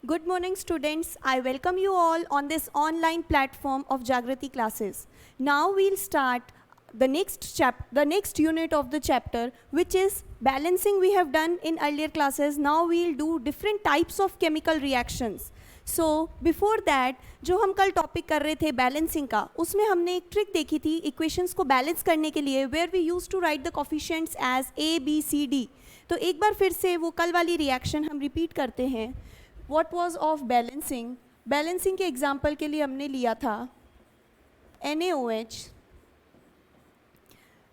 Good morning, students. I welcome you all on this online platform of Jagrati classes. Now we'll start the next unit of the chapter, which is balancing. We have done in earlier classes. Now we'll do different types of chemical reactions. So before that, जो हम कल topic कर रहे थे balancing का, उसमें हमने एक ट्रिक देखी थी इक्वेशंस को बैलेंस करने के लिए, where we use to write the coefficients as A B C D. तो एक बार फिर से वो कल वाली रिएक्शन हम रिपीट करते हैं. What was of balancing? Balancing के एग्जांपल के लिए हमने लिया था NaOH.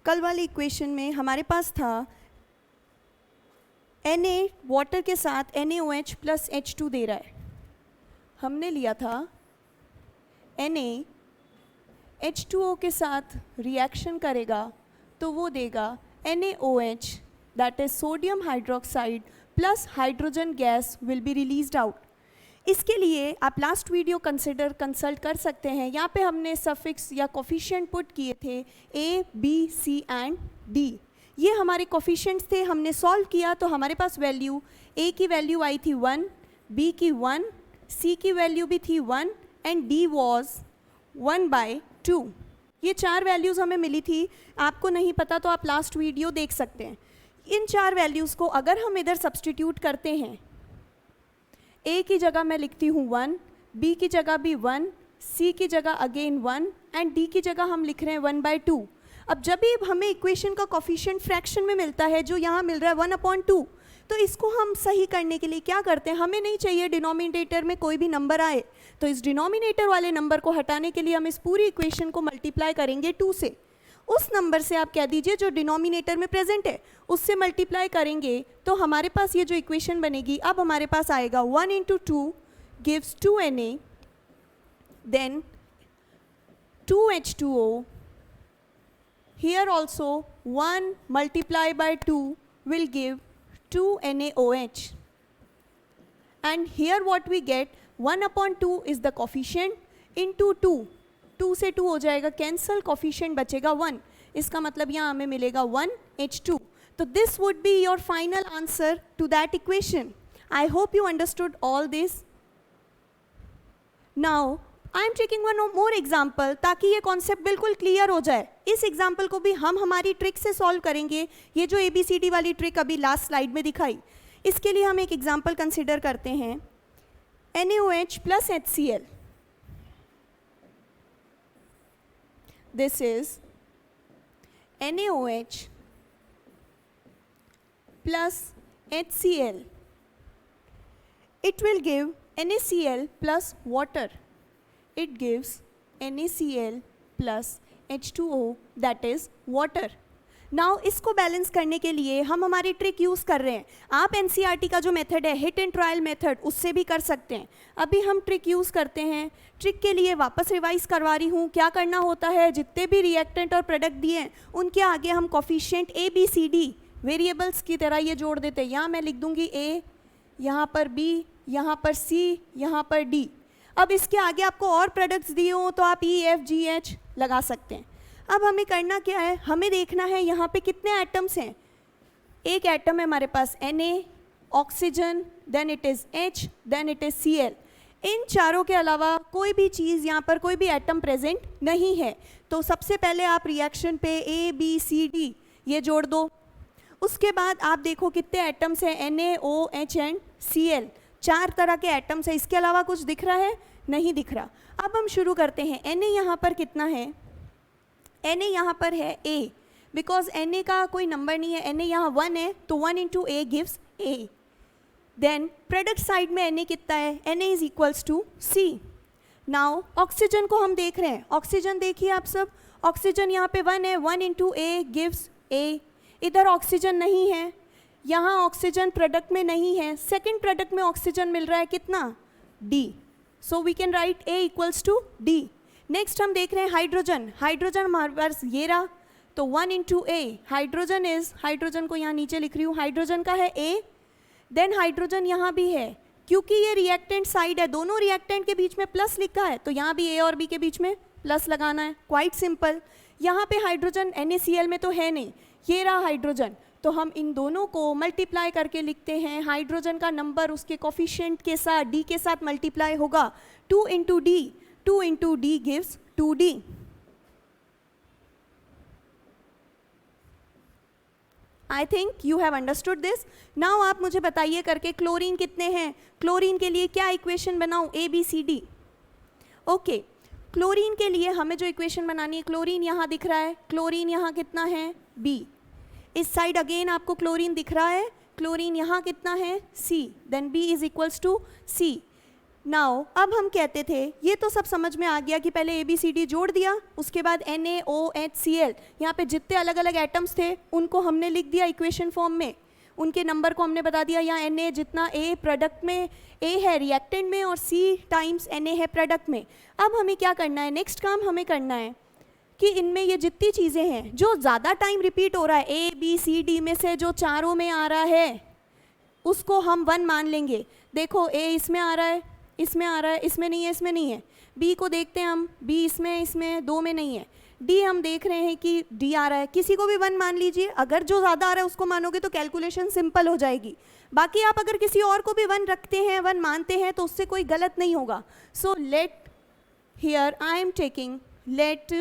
कल वाली इक्वेशन में हमारे पास था Na वाटर के साथ NaOH प्लस H2 दे रहा है. हमने लिया था Na H2O के साथ रिएक्शन करेगा तो वो देगा NaOH, that is sodium hydroxide plus hydrogen gas will be released out. इसके लिए आप लास्ट वीडियो कंसल्ट कर सकते हैं. यहाँ पे हमने सफिक्स या कोफिशिएंट पुट किए थे A, B, C and D. ये हमारे कोफिशिएंट्स थे. हमने सॉल्व किया तो हमारे पास वैल्यू A की वैल्यू आई थी 1, B की 1, C की वैल्यू भी थी 1 एंड D वॉज 1/2. ये चार वैल्यूज़ हमें मिली थी. आपको नहीं पता तो आप लास्ट वीडियो देख सकते हैं. इन चार वैल्यूज़ को अगर हम इधर सब्सटीट्यूट करते हैं, A की जगह मैं लिखती हूँ 1, B की जगह भी 1, C की जगह अगेन 1 एंड D की जगह हम लिख रहे हैं 1/2. अब जब भी हमें इक्वेशन का कोफिशिएंट फ्रैक्शन में मिलता है, जो यहाँ मिल रहा है 1/2, तो इसको हम सही करने के लिए क्या करते हैं, हमें नहीं चाहिए डिनोमिनेटर में कोई भी नंबर आए, तो इस डिनोमिनेटर वाले नंबर को हटाने के लिए हम इस पूरी इक्वेशन को मल्टीप्लाई करेंगे 2 से. उस नंबर से आप कह दीजिए जो डिनोमिनेटर में प्रेजेंट है, उससे मल्टीप्लाई करेंगे तो हमारे पास ये जो इक्वेशन बनेगी, अब हमारे पास आएगा 1 × 2 gives 2Na, then 2H2O. Here also 1 multiplied by 2 will give 2NaOH. And here what we get, 1/2 is the coefficient into 2. 2 से 2 हो जाएगा कैंसल, कोफिशिएंट बचेगा 1. इसका मतलब यहाँ हमें मिलेगा 1H2. तो this would be your final answer to that equation. I hope you understood all this. Now I am taking one more example ताकि ये कॉन्सेप्ट बिल्कुल क्लियर हो जाए. इस एग्जाम्पल को भी हम हमारी ट्रिक से सॉल्व करेंगे. ये जो ABCD वाली ट्रिक अभी लास्ट स्लाइड में दिखाई, इसके लिए हम एक एग्जाम्पल कंसिडर करते हैं. NaOH plus HCl. This is NaOH plus HCl. It will give NaCl plus water. It gives NaCl plus H2O, that is water. Now इसको बैलेंस करने के लिए हम हमारी ट्रिक यूज़ कर रहे हैं. आप NCERT का जो मेथड है हिट एंड ट्रायल मेथड, उससे भी कर सकते हैं. अभी हम ट्रिक यूज़ करते हैं. ट्रिक के लिए वापस रिवाइज करवा रही हूँ. क्या करना होता है, जितने भी रिएक्टेंट और प्रोडक्ट दिए हैं उनके आगे हम कोफिशिएंट ABCD वेरिएबल्स की तरह ये जोड़ देते हैं. यहाँ मैं लिख दूँगी A, यहाँ पर B, यहाँ पर C, यहाँ पर D. अब इसके आगे आपको और प्रोडक्ट्स दिए हों तो आप E, F, G, H लगा सकते हैं. अब हमें करना क्या है, हमें देखना है यहाँ पे कितने एटम्स हैं. एक एटम है हमारे पास Na, oxygen, then it is H, then it is Cl. इन चारों के अलावा कोई भी चीज़, यहाँ पर कोई भी एटम प्रेजेंट नहीं है. तो सबसे पहले आप रिएक्शन पे A, B, C, D ये जोड़ दो. उसके बाद आप देखो कितने एटम्स हैं, Na, O, H and Cl. 4 तरह के एटम्स हैं. इसके अलावा कुछ दिख रहा है? नहीं दिख रहा. अब हम शुरू करते हैं. Na यहाँ पर कितना है? Na यहाँ पर है A, बिकॉज Na का कोई नंबर नहीं है. Na यहाँ 1 है तो 1 × A gives A. Then product side में Na कितना है? Na is equals to C. Now oxygen को हम देख रहे हैं. ऑक्सीजन देखिए आप सब. ऑक्सीजन यहाँ पे 1 है, 1 × A गिव्स A. इधर ऑक्सीजन नहीं है, यहाँ ऑक्सीजन प्रोडक्ट में नहीं है. सेकेंड प्रोडक्ट में ऑक्सीजन मिल रहा है कितना? D. So we can write A equals to D. Next हम देख रहे हैं हाइड्रोजन. हाइड्रोजन हमारे पास ये रहा, तो 1 × A. हाइड्रोजन इज, हाइड्रोजन को यहाँ नीचे लिख रही हूँ, हाइड्रोजन का है A. देन हाइड्रोजन यहाँ भी है, क्योंकि ये रिएक्टेंट साइड है, दोनों रिएक्टेंट के बीच में प्लस लिखा है तो यहाँ भी A और B के बीच में प्लस लगाना है. Quite simple. यहाँ पे हाइड्रोजन NaCl में तो है नहीं, ये रहा हाइड्रोजन, तो हम इन दोनों को मल्टीप्लाई करके लिखते हैं, हाइड्रोजन का नंबर उसके कोफिशिएंट के साथ डी के साथ मल्टीप्लाई होगा, 2 into D, 2 into D gives 2d। I think you have understood this. Now आप मुझे बताइए करके क्लोरीन कितने हैं, क्लोरीन के लिए क्या इक्वेशन बनाऊं, A B C D. Okay, chlorine के लिए हमें जो इक्वेशन बनानी है, क्लोरीन यहाँ दिख रहा है, क्लोरीन यहाँ कितना है B, इस साइड अगेन आपको क्लोरीन दिख रहा है, क्लोरीन यहाँ कितना है C, then B is equals to C। Now अब हम कहते थे, ये तो सब समझ में आ गया कि पहले ABCD जोड़ दिया, उसके बाद NaOHCl, यहाँ पे जितने अलग अलग एटम्स थे उनको हमने लिख दिया इक्वेशन फॉर्म में, उनके नंबर को हमने बता दिया, यहाँ Na जितना A प्रोडक्ट में A है रिएक्टेंट में और C टाइम्स Na है प्रोडक्ट में। अब हमें क्या करना है, नेक्स्ट काम हमें करना है कि इनमें ये जितनी चीज़ें हैं जो ज़्यादा टाइम रिपीट हो रहा है, A B C D में से जो चारों में आ रहा है उसको हम 1 मान लेंगे। देखो A इसमें आ रहा है, इसमें आ रहा है, इसमें नहीं है, इसमें नहीं है। B को देखते हैं हम, B इसमें, इसमें 2 में नहीं है। D हम देख रहे हैं कि D आ रहा है, किसी को भी 1 मान लीजिए, अगर जो ज़्यादा आ रहा है उसको मानोगे तो कैलकुलेशन सिंपल हो जाएगी। बाकी आप अगर किसी और को भी 1 रखते हैं, 1 मानते हैं तो उससे कोई गलत नहीं होगा। So let here I am taking let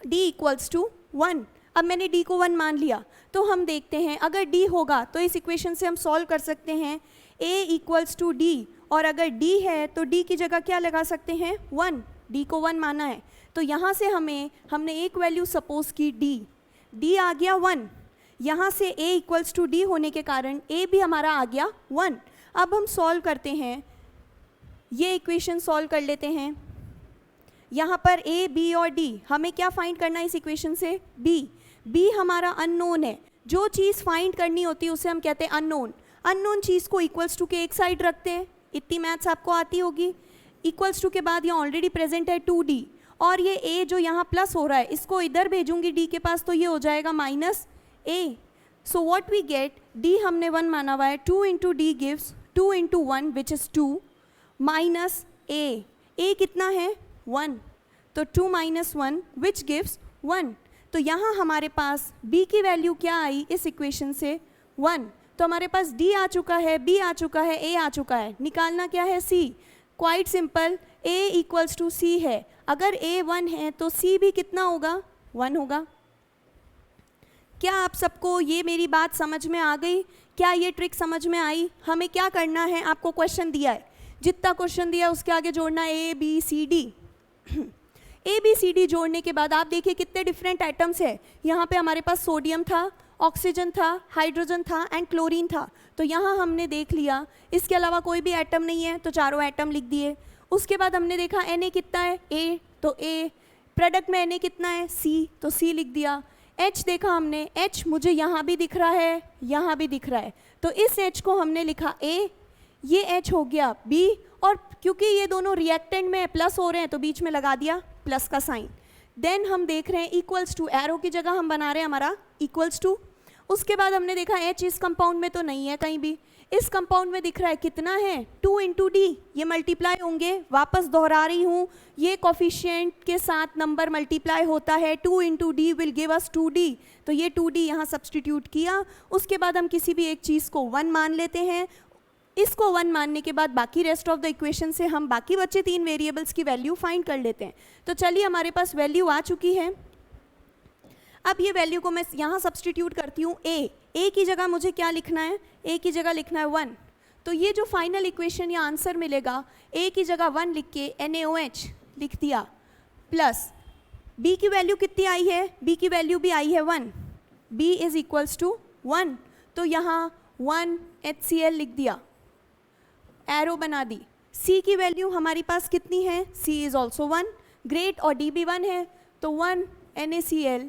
D equals to 1। अब मैंने D को 1 मान लिया, तो हम देखते हैं अगर D होगा तो इस इक्वेशन से हम सॉल्व कर सकते हैं A इक्वल्स टू D, और अगर D है तो D की जगह क्या लगा सकते हैं 1, D को 1 माना है तो यहाँ से हमने एक वैल्यू सपोज की D आ गया 1, यहाँ से A इक्वल्स टू D होने के कारण A भी हमारा आ गया 1। अब हम सॉल्व करते हैं, ये इक्वेशन सॉल्व कर लेते हैं। यहाँ पर A, B और D हमें क्या फाइंड करना है इस इक्वेशन से, B हमारा अननोन है। जो चीज़ फाइंड करनी होती है उसे हम कहते हैं अननोन चीज़ को इक्वल्स टू के एक साइड रखते हैं, इतनी मैथ्स आपको आती होगी। इक्वल्स टू के बाद यहाँ ऑलरेडी प्रेजेंट है 2D, और ये A जो यहाँ प्लस हो रहा है इसको इधर भेजूंगी D के पास तो ये हो जाएगा -A। So what we get, D हमने 1 माना हुआ है, 2 into D gives 2 into 1 which is 2 minus A कितना है 1, तो 2 माइनस 1 विच गिव्स 1। तो यहाँ हमारे पास B की वैल्यू क्या आई इस इक्वेशन से 1, तो हमारे पास D आ चुका है, B आ चुका है, A आ चुका है। निकालना क्या है C, quite simple, A equals to C है। अगर A 1 है तो C भी कितना होगा 1 होगा। क्या आप सबको ये मेरी बात समझ में आ गई, क्या ये ट्रिक समझ में आई? हमें क्या करना है, आपको क्वेश्चन दिया है, जितना क्वेश्चन दिया है उसके आगे जोड़ना है ABCD। ABCD जोड़ने के बाद आप देखिए कितने डिफरेंट आइटम्स है। यहाँ पे हमारे पास सोडियम था, ऑक्सीजन था, हाइड्रोजन था एंड क्लोरीन था, तो यहाँ हमने देख लिया। इसके अलावा कोई भी एटम नहीं है तो चारों एटम लिख दिए। उसके बाद हमने देखा Na कितना है A, तो A, प्रोडक्ट में Na कितना है C, तो C लिख दिया। H देखा हमने, H मुझे यहाँ भी दिख रहा है, यहाँ भी दिख रहा है, तो इस H को हमने लिखा A, ये H हो गया B, और क्योंकि ये दोनों रिएक्टेंट में प्लस हो रहे हैं तो बीच में लगा दिया प्लस का साइन। देन हम देख रहे हैं इक्वल्स टू, एरो की जगह हम बना रहे हैं हमारा इक्वल्स टू। उसके बाद हमने देखा H इस कंपाउंड में तो नहीं है कहीं भी, इस कंपाउंड में दिख रहा है कितना है 2 इंटू डी, ये मल्टीप्लाई होंगे। वापस दोहरा रही हूँ, ये कोफिशिएंट के साथ नंबर मल्टीप्लाई होता है, 2 into D will give us 2D, तो ये 2D यहाँ सब्सटीट्यूट किया। उसके बाद हम किसी भी एक चीज़ को 1 मान लेते हैं, इसको 1 मानने के बाद बाकी रेस्ट ऑफ द इक्वेशन से हम बाकी बचे 3 वेरिएबल्स की वैल्यू फाइंड कर लेते हैं। तो चलिए हमारे पास वैल्यू आ चुकी है। अब ये वैल्यू को मैं यहाँ सब्सटीट्यूट करती हूँ A की जगह मुझे क्या लिखना है, A की जगह लिखना है 1, तो ये जो फाइनल इक्वेशन या आंसर मिलेगा A की जगह 1 लिख के NaOH लिख दिया, प्लस B की वैल्यू कितनी आई है, B की वैल्यू भी आई है 1, B इज इक्वल्स टू 1, तो यहाँ 1 HCl लिख दिया, एरो बना दी। C की वैल्यू हमारी पास कितनी है, C इज़ ऑल्सो 1, ग्रेट, और D भी 1 है, तो 1 NaCl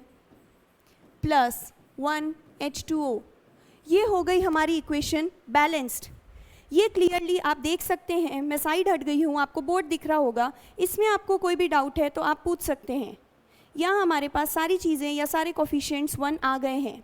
प्लस 1 H2O, ये हो गई हमारी इक्वेशन बैलेंस्ड। ये क्लियरली आप देख सकते हैं, मैं साइड हट गई हूँ, आपको बोर्ड दिख रहा होगा, इसमें आपको कोई भी डाउट है तो आप पूछ सकते हैं। यहाँ हमारे पास सारी चीज़ें या सारे कोफिशिएंट्स 1 आ गए हैं।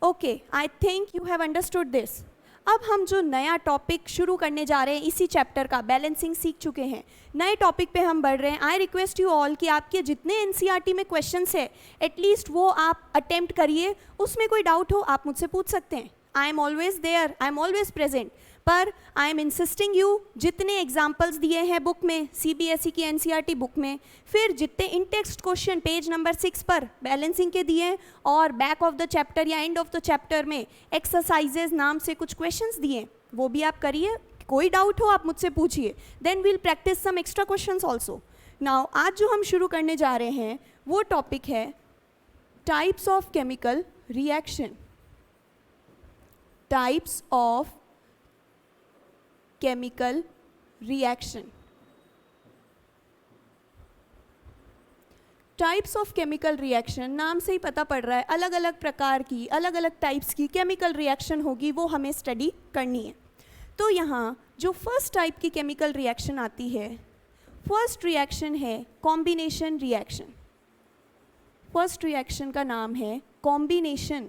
Okay, I think you have understood this. अब हम जो नया टॉपिक शुरू करने जा रहे हैं इसी चैप्टर का, बैलेंसिंग सीख चुके हैं, नए टॉपिक पे हम बढ़ रहे हैं। आई रिक्वेस्ट यू ऑल कि आपके जितने एनसीईआरटी में क्वेश्चंस है एटलीस्ट वो आप अटेम्प्ट करिए। उसमें कोई डाउट हो आप मुझसे पूछ सकते हैं। I am always there, I am always present. पर आई एम इंसिस्टिंग यू, जितने एग्जाम्पल्स दिए हैं बुक में, सीबीएसई की एनसीईआरटी बुक में, फिर जितने इन टेक्स्ट क्वेश्चन पेज नंबर 6 पर बैलेंसिंग के दिए हैं और बैक ऑफ द चैप्टर या एंड ऑफ द चैप्टर में एक्सरसाइजेज नाम से कुछ क्वेश्चंस दिए, वो भी आप करिए। कोई डाउट हो आप मुझसे पूछिए, then we'll practice some extra questions also. Now आज जो हम शुरू करने जा रहे हैं वो टॉपिक है types of chemical reaction. Types of chemical reaction. Types of chemical reaction, नाम से ही पता पड़ रहा है अलग अलग प्रकार की, अलग अलग टाइप्स की केमिकल रिएक्शन होगी, वो हमें स्टडी करनी है। तो यहाँ जो फर्स्ट टाइप की केमिकल रिएक्शन आती है, फर्स्ट रिएक्शन है कॉम्बिनेशन रिएक्शन। फर्स्ट रिएक्शन का नाम है कॉम्बिनेशन।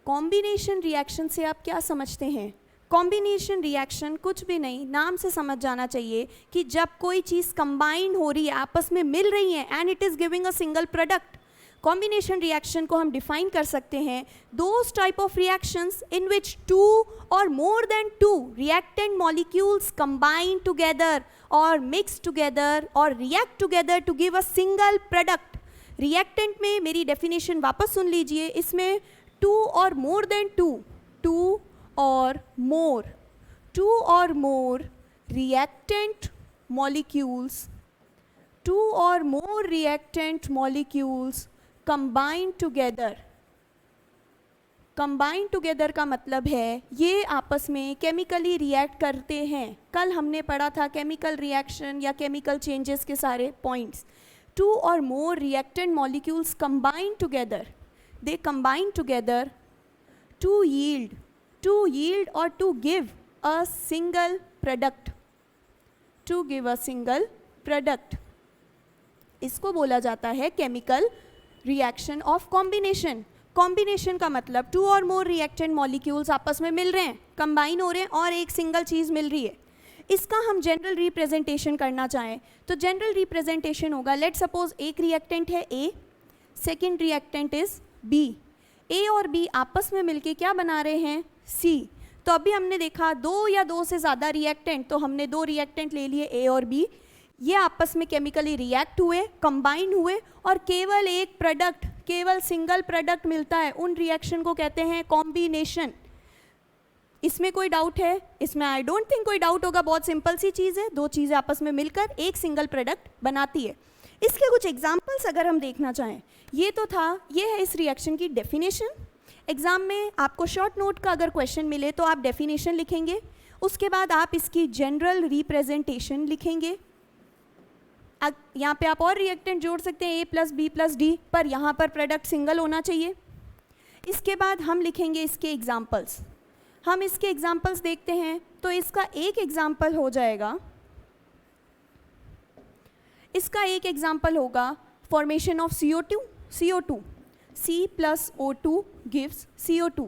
कॉम्बिनेशन रिएक्शन से आप क्या समझते हैं? कॉम्बिनेशन रिएक्शन कुछ भी नहीं, नाम से समझ जाना चाहिए कि जब कोई चीज़ कंबाइन हो रही है, आपस में मिल रही है and it is giving a single product. Combination reaction को हम डिफाइन कर सकते हैं, those type of reactions in which 2 or more than 2 reactant molecules combine together or mix together or react together to give a single product। Reactant में मेरी definition वापस सुन लीजिए, इसमें 2 or more than 2, 2 or more, 2 or more reactant molecules, 2 or more reactant molecules combine together। combine together का मतलब है ये आपस में केमिकली रिएक्ट करते हैं। कल हमने पढ़ा था केमिकल रिएक्शन या केमिकल चेंजेस के सारे points. 2 or more reactant molecules combine together, they combine together to yield or to give a single product, to give a single product। इसको बोला जाता है chemical reaction of combination. Combination का मतलब 2 or more reactant molecules आपस में मिल रहे हैं, कंबाइन हो रहे हैं और एक सिंगल चीज़ मिल रही है। इसका हम जनरल रिप्रेजेंटेशन करना चाहें तो जनरल रिप्रेजेंटेशन होगा, लेट सपोज एक रिएक्टेंट है A, second reactant is B। A और B आपस में मिलके क्या बना रहे हैं? C। तो अभी हमने देखा 2 या 2 से ज़्यादा रिएक्टेंट, तो हमने 2 रिएक्टेंट ले लिए A और B, ये आपस में केमिकली रिएक्ट हुए, कंबाइन हुए और केवल एक प्रोडक्ट, केवल सिंगल प्रोडक्ट मिलता है। उन रिएक्शन को कहते हैं कॉम्बिनेशन। इसमें कोई डाउट है? इसमें आई डोंट थिंक कोई डाउट होगा, बहुत सिंपल सी चीज़ है, 2 चीज़ें आपस में मिलकर एक सिंगल प्रोडक्ट बनाती है। इसके कुछ एग्जाम्पल्स अगर हम देखना चाहें, ये तो था, ये है इस रिएक्शन की डेफिनेशन। एग्जाम में आपको शॉर्ट नोट का अगर क्वेश्चन मिले तो आप डेफिनेशन लिखेंगे, उसके बाद आप इसकी जनरल रिप्रेजेंटेशन लिखेंगे। यहाँ पे आप और रिएक्टेंट जोड़ सकते हैं A + B + D, पर यहाँ पर प्रोडक्ट सिंगल होना चाहिए। इसके बाद हम लिखेंगे इसके एग्जाम्पल्स। हम इसके एग्जाम्पल्स देखते हैं तो इसका एक एग्जाम्पल हो जाएगा, इसका एक एग्जाम्पल होगा formation of CO2। C + O2 gives CO2।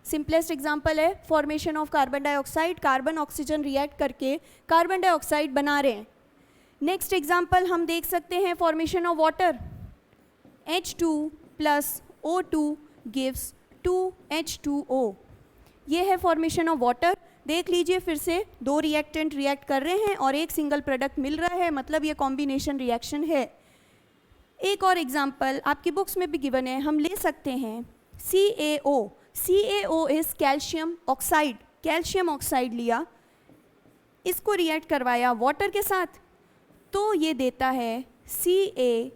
Simplest example है formation of carbon dioxide, carbon oxygen react करके कार्बन डाइऑक्साइड बना रहे हैं। नेक्स्ट एग्जाम्पल हम देख सकते हैं formation of water, H2 + O2 gives 2H2O। ये है फॉर्मेशन ऑफ वाटर। देख लीजिए फिर से, 2 रिएक्टेंट रिएक्ट कर रहे हैं और एक सिंगल प्रोडक्ट मिल रहा है, मतलब ये कॉम्बिनेशन रिएक्शन है। एक और एग्जाम्पल आपकी बुक्स में भी गिवन है, हम ले सकते हैं CaO। CaO is calcium oxide. Calcium oxide लिया, इसको रिएक्ट करवाया वाटर के साथ, तो ये देता है CaOH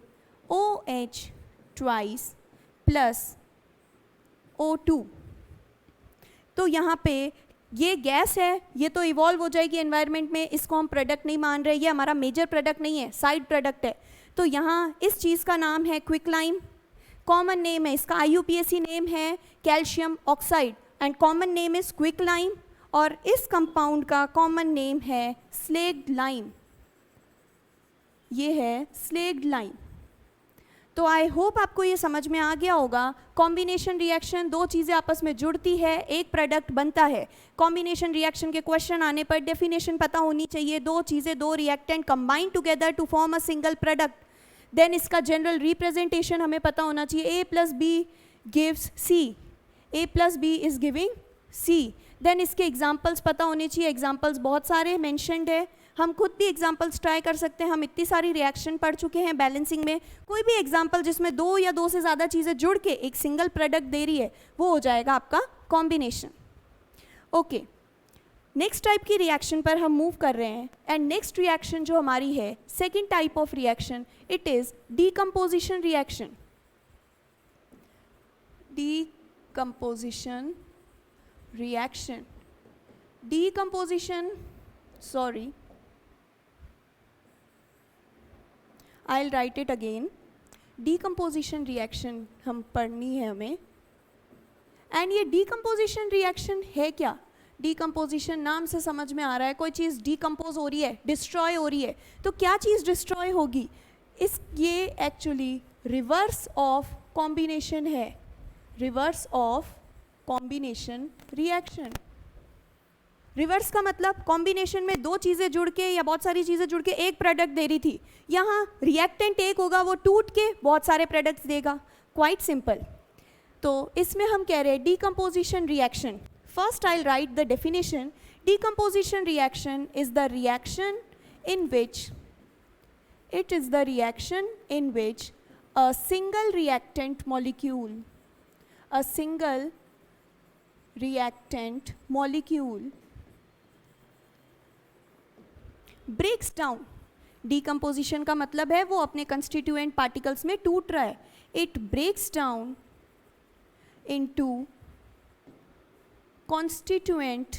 ट्वाइस + O2। तो यहाँ पे ये गैस है, ये तो इवॉल्व हो जाएगी एनवायरनमेंट में, इसको हम प्रोडक्ट नहीं मान रहे, ये हमारा मेजर प्रोडक्ट नहीं है, साइड प्रोडक्ट है। तो यहाँ इस चीज़ का नाम है क्विकलाइम, कॉमन नेम है इसका, IUPAC नेम है calcium oxide and common name is quicklime, और इस कंपाउंड का कॉमन नेम है स्लेग्ड लाइम। ये है स्लेग्ड लाइम। तो आई होप आपको ये समझ में आ गया होगा। कॉम्बिनेशन रिएक्शन, दो चीज़ें आपस में जुड़ती है, एक प्रोडक्ट बनता है। कॉम्बिनेशन रिएक्शन के क्वेश्चन आने पर डेफिनेशन पता होनी चाहिए, दो चीज़ें, दो reactant combine together to form a single product. Then इसका जनरल रिप्रेजेंटेशन हमें पता होना चाहिए, A + B gives C, A + B is giving C। Then इसके एग्जाम्पल्स पता होने चाहिए, एग्जाम्पल्स बहुत सारे मैंशनड है, हम खुद भी एग्जाम्पल्स ट्राई कर सकते हैं। हम इतनी सारी रिएक्शन पढ़ चुके हैं बैलेंसिंग में, कोई भी एग्जाम्पल जिसमें दो या दो से ज़्यादा चीज़ें जुड़ के एक सिंगल प्रोडक्ट दे रही है, वो हो जाएगा आपका कॉम्बिनेशन। ओके, नेक्स्ट टाइप की रिएक्शन पर हम मूव कर रहे हैं। एंड नेक्स्ट रिएक्शन जो हमारी है, second type of reaction, it is decomposition reaction. Decomposition reaction, decomposition, sorry, I'll write it again. Decomposition reaction हम पढ़नी है हमें। एंड ये डीकम्पोजिशन रिएक्शन है क्या? डीकम्पोजिशन नाम से समझ में आ रहा है, कोई चीज़ डीकम्पोज हो रही है, डिस्ट्रॉय हो रही है। तो क्या चीज़ डिस्ट्रॉय होगी? ये एक्चुअली रिवर्स ऑफ कॉम्बिनेशन है, reverse of combination reaction. Reverse का मतलब कॉम्बिनेशन में दो चीज़ें जुड़ के या बहुत सारी चीज़ें जुड़ के एक प्रोडक्ट दे रही थी, यहाँ रिएक्टेंट एक होगा, वो टूट के बहुत सारे प्रोडक्ट्स देगा। Quite simple. तो इसमें हम कह रहे हैं decomposition reaction. First I write the definition. Decomposition reaction is the reaction in which a single reactant molecule breaks down. Decomposition का मतलब है वो अपने कंस्टिट्यूएंट पार्टिकल्स में टूट रहा है। It breaks down into constituent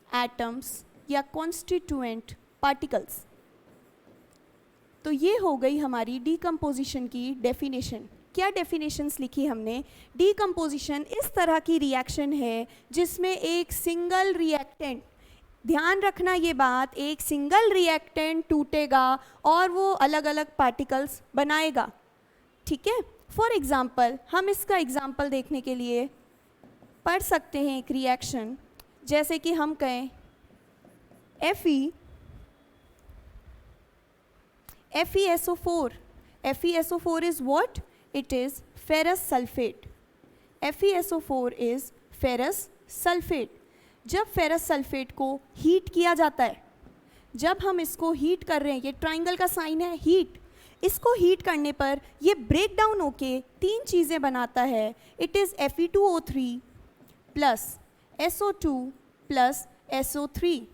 atoms या कॉन्स्टिट्यूएंट पार्टिकल्स। तो ये हो गई हमारी डीकम्पोजिशन की डेफिनेशन। क्या डेफिनेशंस लिखी हमने? डीकम्पोजिशन इस तरह की रिएक्शन है जिसमें एक सिंगल रिएक्टेंट, ध्यान रखना ये बात, एक सिंगल रिएक्टेंट टूटेगा और वो अलग अलग पार्टिकल्स बनाएगा। ठीक है, फॉर एग्जांपल हम इसका एग्जांपल देखने के लिए पढ़ सकते हैं एक रिएक्शन, जैसे कि हम कहें FeSO4। FeSO4 is what? It is ferrous sulfate. FeSO4 is ferrous sulfate। जब फेरस सल्फेट को हीट किया जाता है, जब हम इसको हीट कर रहे हैं, ये ट्राइंगल का साइन है हीट, इसको हीट करने पर ये ब्रेक डाउन होके तीन चीज़ें बनाता है। It is Fe2O3 plus SO2 plus SO3।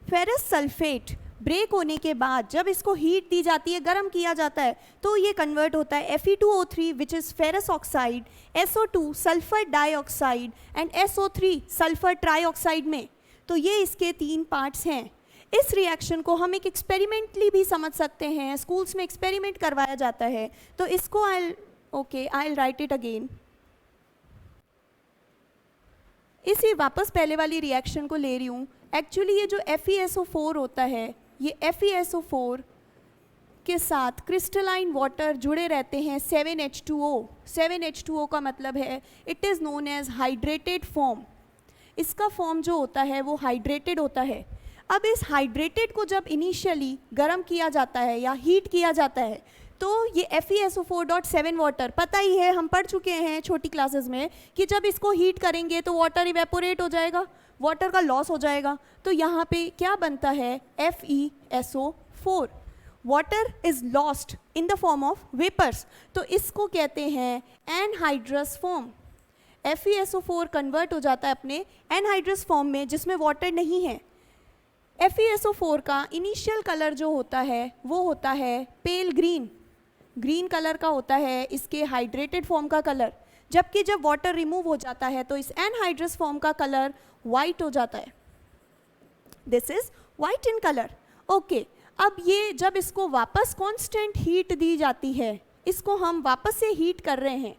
Ferrous sulphate break होने के बाद जब इसको हीट दी जाती है, गर्म किया जाता है, तो ये कन्वर्ट होता है Fe2O3 which is ferrous oxide, SO2 sulphur dioxide and SO3 sulphur trioxide में। तो ये इसके तीन पार्ट्स हैं। इस रिएक्शन को हम एक एक्सपेरिमेंटली भी समझ सकते हैं, स्कूल्स में एक्सपेरिमेंट करवाया जाता है। तो इसको आई राइट इट अगेन। इसी वापस पहले वाली रिएक्शन को ले रही हूँ। एक्चुअली ये जो FeSO4 होता है, ये FeSO4 के साथ क्रिस्टलाइन वाटर जुड़े रहते हैं 7H2O। 7H2O का मतलब है it is known as hydrated form. इसका फॉर्म जो होता है वो हाइड्रेटेड होता है। अब इस हाइड्रेटेड को जब इनिशियली गर्म किया जाता है या हीट किया जाता है, तो ये FeSO4.7 वाटर, पता ही है, हम पढ़ चुके हैं छोटी क्लासेस में कि जब इसको हीट करेंगे तो वाटर इवेपोरेट हो जाएगा, वाटर का लॉस हो जाएगा। तो यहाँ पे क्या बनता है? FeSO4। Water is lost in the form of vapours, तो इसको कहते हैं एनहाइड्रस फॉर्म। FeSO4 कन्वर्ट हो जाता है अपने एनहाइड्रस फॉर्म में जिसमें वाटर नहीं है। FeSO4 का इनिशियल कलर जो होता है वो होता है पेल ग्रीन, ग्रीन कलर का होता है इसके हाइड्रेटेड फॉर्म का कलर, जबकि जब वाटर रिमूव हो जाता है तो इस एनहाइड्रस फॉर्म का कलर वाइट हो जाता है। This is white in colour. Okay, अब ये जब इसको वापस कांस्टेंट हीट दी जाती है, इसको हम वापस से हीट कर रहे हैं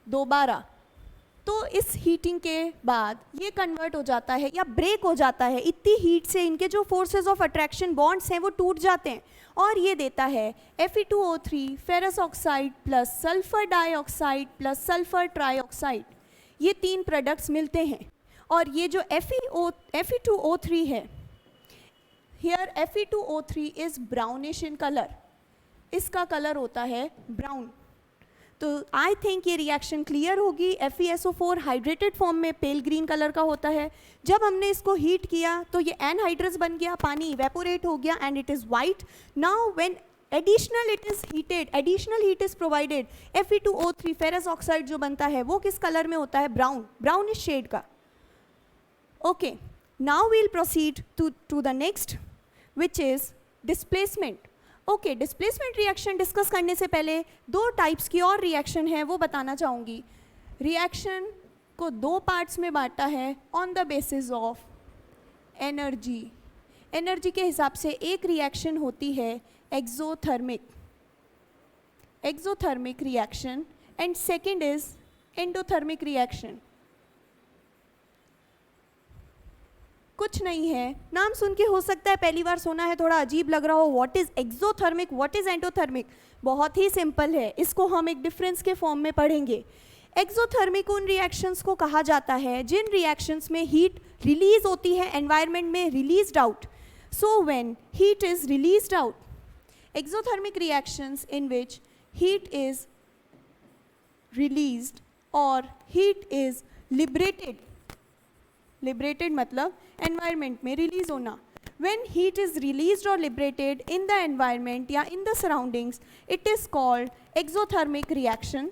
दोबारा, तो इस हीटिंग के बाद ये कन्वर्ट हो जाता है या ब्रेक हो जाता है, इतनी हीट से इनके जो फोर्सेस ऑफ अट्रैक्शन बॉन्ड्स हैं वो टूट जाते हैं और ये देता है Fe2O3 ferrous oxide plus sulphur dioxide plus sulphur trioxide. ये 3 प्रोडक्ट्स मिलते हैं और ये जो Fe2O3 है, here Fe2O3 is brownish in colour, इसका कलर होता है ब्राउन। तो आई थिंक ये रिएक्शन क्लियर होगी। FeSO4 हाइड्रेटेड फॉर्म में पेल ग्रीन कलर का होता है। जब हमने इसको हीट किया तो ये एनहाइड्रस बन गया, पानी इवेपोरेट हो गया and it is white. Now when additional it is heated, additional heat is provided, Fe2O3 ferrous oxide जो बनता है वो किस कलर में होता है? ब्राउन, ब्राउनिश शेड का। Okay, now we'll proceed to the next which is displacement. Okay, displacement reaction discuss करने से पहले 2 टाइप्स की और रिएक्शन है वो बताना चाहूँगी। रिएक्शन को 2 पार्ट्स में बांटा है on the basis of energy. Energy के हिसाब से एक रिएक्शन होती है exothermic reaction and second is endothermic reaction. कुछ नहीं है, नाम सुन के हो सकता है पहली बार सुना है, थोड़ा अजीब लग रहा हो। What is exothermic, what is endothermic? बहुत ही सिंपल है, इसको हम एक डिफरेंस के फॉर्म में पढ़ेंगे। एक्सोथर्मिक उन रिएक्शंस को कहा जाता है जिन रिएक्शंस में हीट रिलीज होती है एनवायरनमेंट में, released out. So when heat is released out, exothermic reactions in which heat is released और हीट इज लिबरेटेड। लिबरेटेड मतलब एनवायरनमेंट में रिलीज होना। When heat is released or liberated in the environment या in the surroundings, it is called exothermic reaction.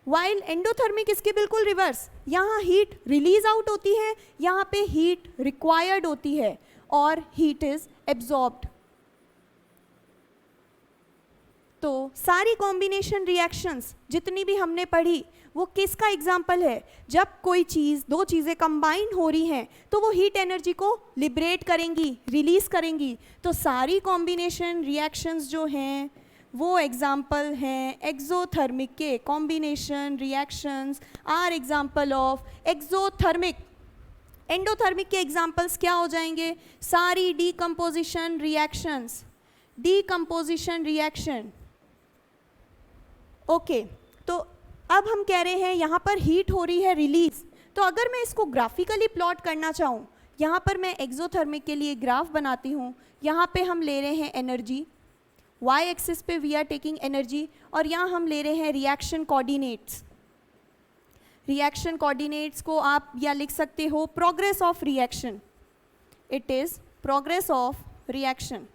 While endothermic इसके बिल्कुल reverse, यहाँ heat release out होती है, यहाँ पे हीट रिक्वायर्ड होती है और हीट इज एब्जॉर्ब्ड। तो सारी कॉम्बिनेशन रिएक्शंस जितनी भी हमने पढ़ी वो किसका एग्जाम्पल है? जब कोई चीज़, 2 चीज़ें कंबाइन हो रही हैं तो वो हीट एनर्जी को लिबरेट करेंगी, रिलीज करेंगी। तो सारी कॉम्बिनेशन रिएक्शंस जो हैं वो एग्जाम्पल हैं एक्सोथर्मिक के। Combination reactions are example of exothermic. Endothermic के एग्जाम्पल्स क्या हो जाएंगे? सारी decomposition reactions, decomposition reaction. Okay, तो अब हम कह रहे हैं यहाँ पर हीट हो रही है रिलीज। तो अगर मैं इसको ग्राफिकली प्लॉट करना चाहूँ, यहाँ पर मैं एक्सोथर्मिक के लिए ग्राफ बनाती हूँ। यहाँ पे हम ले रहे हैं एनर्जी, y एक्सिस पे वी आर टेकिंग एनर्जी, और यहाँ हम ले रहे हैं रिएक्शन कोऑर्डिनेट्स। रिएक्शन कोऑर्डिनेट्स को आप या लिख सकते हो progress of reaction. It is progress of reaction.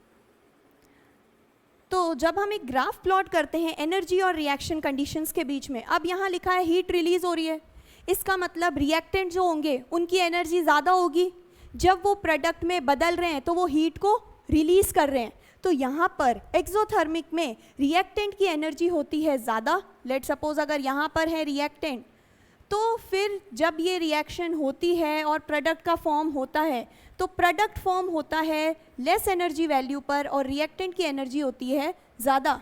तो जब हम एक ग्राफ प्लॉट करते हैं एनर्जी और रिएक्शन कंडीशंस के बीच में, अब यहाँ लिखा है हीट रिलीज हो रही है, इसका मतलब रिएक्टेंट जो होंगे उनकी एनर्जी ज़्यादा होगी। जब वो प्रोडक्ट में बदल रहे हैं तो वो हीट को रिलीज कर रहे हैं। तो यहाँ पर एक्सोथर्मिक में रिएक्टेंट की एनर्जी होती है ज़्यादा। लेट सपोज अगर यहाँ पर है रिएक्टेंट, तो फिर जब ये रिएक्शन होती है और प्रोडक्ट का फॉर्म होता है तो प्रोडक्ट फॉर्म होता है लेस एनर्जी वैल्यू पर और रिएक्टेंट की एनर्जी होती है ज़्यादा।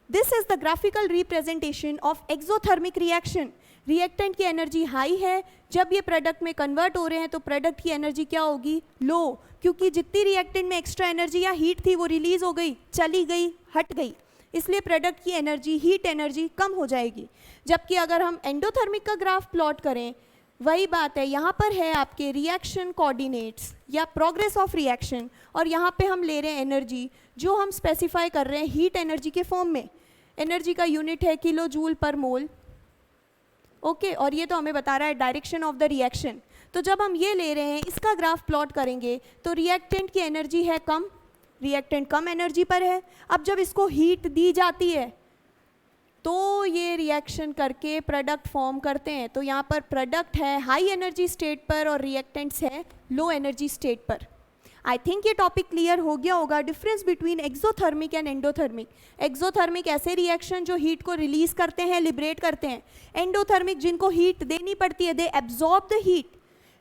This is the graphical representation of exothermic reaction. Reactant की एनर्जी हाई है, जब ये प्रोडक्ट में कन्वर्ट हो रहे हैं तो प्रोडक्ट की एनर्जी क्या होगी? लो, क्योंकि जितनी रिएक्टेंट में एक्स्ट्रा एनर्जी या हीट थी वो रिलीज हो गई, चली गई, हट गई, इसलिए प्रोडक्ट की एनर्जी, हीट एनर्जी कम हो जाएगी। जबकि अगर हम एंडोथर्मिक का ग्राफ प्लॉट करें, वही बात है, यहाँ पर है आपके रिएक्शन कोऑर्डिनेट्स या प्रोग्रेस ऑफ रिएक्शन, और यहाँ पे हम ले रहे हैं एनर्जी जो हम स्पेसिफाई कर रहे हैं हीट एनर्जी के फॉर्म में। एनर्जी का यूनिट है किलो जूल पर मोल। ओके, और ये तो हमें बता रहा है डायरेक्शन ऑफ द रिएक्शन। तो जब हम ये ले रहे हैं, इसका ग्राफ प्लॉट करेंगे तो रिएक्टेंट की एनर्जी है कम, रिएक्टेंट कम एनर्जी पर है। अब जब इसको हीट दी जाती है तो ये रिएक्शन करके प्रोडक्ट फॉर्म करते हैं। तो यहाँ पर प्रोडक्ट है हाई एनर्जी स्टेट पर और रिएक्टेंट्स है लो एनर्जी स्टेट पर। आई थिंक ये टॉपिक क्लियर हो गया होगा, difference between exothermic and endothermic. Exothermic ऐसे रिएक्शन जो हीट को रिलीज करते हैं, लिबरेट करते हैं। एंडोथर्मिक जिनको हीट देनी पड़ती है, they absorb the heat.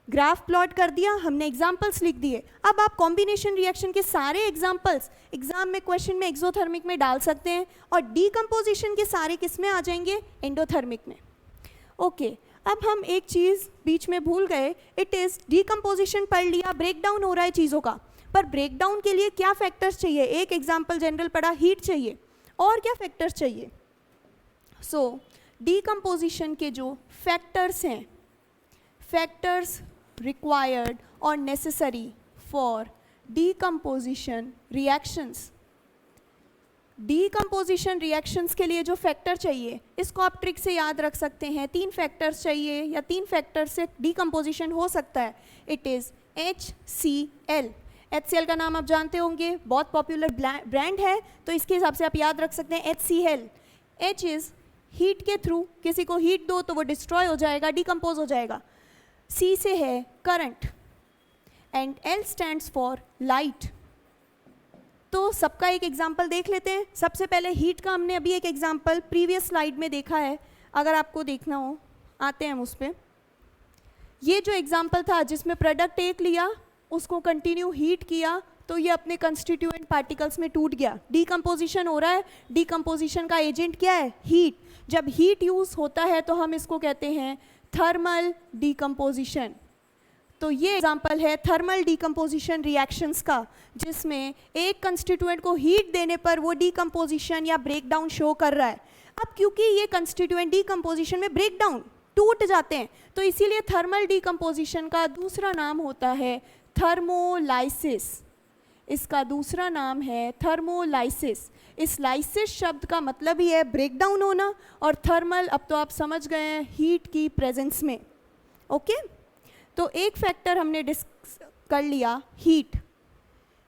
Graph plot कर दिया हमने, एग्जाम्पल्स लिख दिए। अब आप कॉम्बिनेशन रिएक्शन के सारे एग्जाम्पल्स एग्जाम में क्वेश्चन में एक्सोथर्मिक में डाल सकते हैं और डीकम्पोजिशन के सारे किस में आ जाएंगे? एंडोथर्मिक में। ओके, अब हम एक चीज़ बीच में भूल गए, इट इज़ डीकम्पोजिशन पढ़ लिया, ब्रेक डाउन हो रहा है चीज़ों का, पर ब्रेक डाउन के लिए क्या फैक्टर्स चाहिए? एक एग्जाम्पल जनरल पढ़ा, हीट चाहिए, और क्या फैक्टर्स चाहिए? सो डीकम्पोजिशन के जो फैक्टर्स हैं, फैक्टर्स रिक्वायर्ड और necessary for decomposition reactions, decomposition reactions के लिए जो फैक्टर चाहिए, इसको आप ट्रिक से याद रख सकते हैं। 3 फैक्टर्स चाहिए या 3 फैक्टर से डीकम्पोजिशन हो सकता है। It is HCl। HCl का नाम आप जानते होंगे, बहुत पॉपुलर ब्रांड है, तो इसके हिसाब से आप याद रख सकते हैं HCl। H इज़ हीट के थ्रू, किसी को हीट दो तो वो डिस्ट्रॉय हो जाएगा, डिकम्पोज हो जाएगा। C से है current, and L stands for light. तो सबका एक एग्जाम्पल देख लेते हैं। सबसे पहले हीट का हमने अभी एक एग्जाम्पल प्रीवियस स्लाइड में देखा है, अगर आपको देखना हो आते हैं हम उस पर। ये जो एग्जाम्पल था जिसमें प्रोडक्ट एक लिया, उसको कंटिन्यू हीट किया, तो ये अपने कंस्टिट्यूएंट पार्टिकल्स में टूट गया, डीकम्पोजिशन हो रहा है। डीकम्पोजिशन का एजेंट क्या है? हीट। जब हीट यूज़ होता है तो हम इसको कहते हैं थर्मल डीकम्पोजिशन। तो ये एग्जाम्पल है थर्मल डीकम्पोजिशन रिएक्शंस का, जिसमें एक कंस्टिट्यूएंट को हीट देने पर वो डीकम्पोजिशन या ब्रेकडाउन शो कर रहा है। अब क्योंकि ये कंस्टिट्यूएंट डीकम्पोजिशन में ब्रेकडाउन टूट जाते हैं, तो इसीलिए थर्मल डीकम्पोजिशन का दूसरा नाम होता है थर्मोलाइसिस। इसका दूसरा नाम है थर्मोलाइसिस। इस लाइसिस शब्द का मतलब ही है ब्रेकडाउन होना, और थर्मल अब तो आप समझ गए हैं हीट की प्रेजेंस में। ओके, तो एक फैक्टर हमने डिस्कस कर लिया, हीट।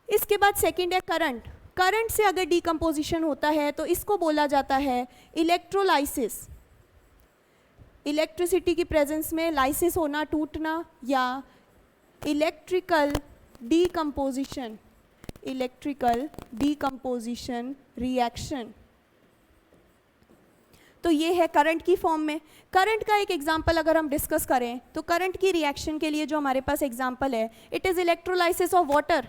इसके बाद सेकंड है करंट। करंट से अगर डीकम्पोजिशन होता है तो इसको बोला जाता है इलेक्ट्रोलाइसिस। इलेक्ट्रिसिटी की प्रेजेंस में लाइसिस होना, टूटना, या electrical decomposition, electrical decomposition reaction. तो ये है करंट की फॉर्म में। करंट का एक एग्जांपल अगर हम डिस्कस करें तो करंट की रिएक्शन के लिए जो हमारे पास एग्जांपल है, it is electrolysis of water.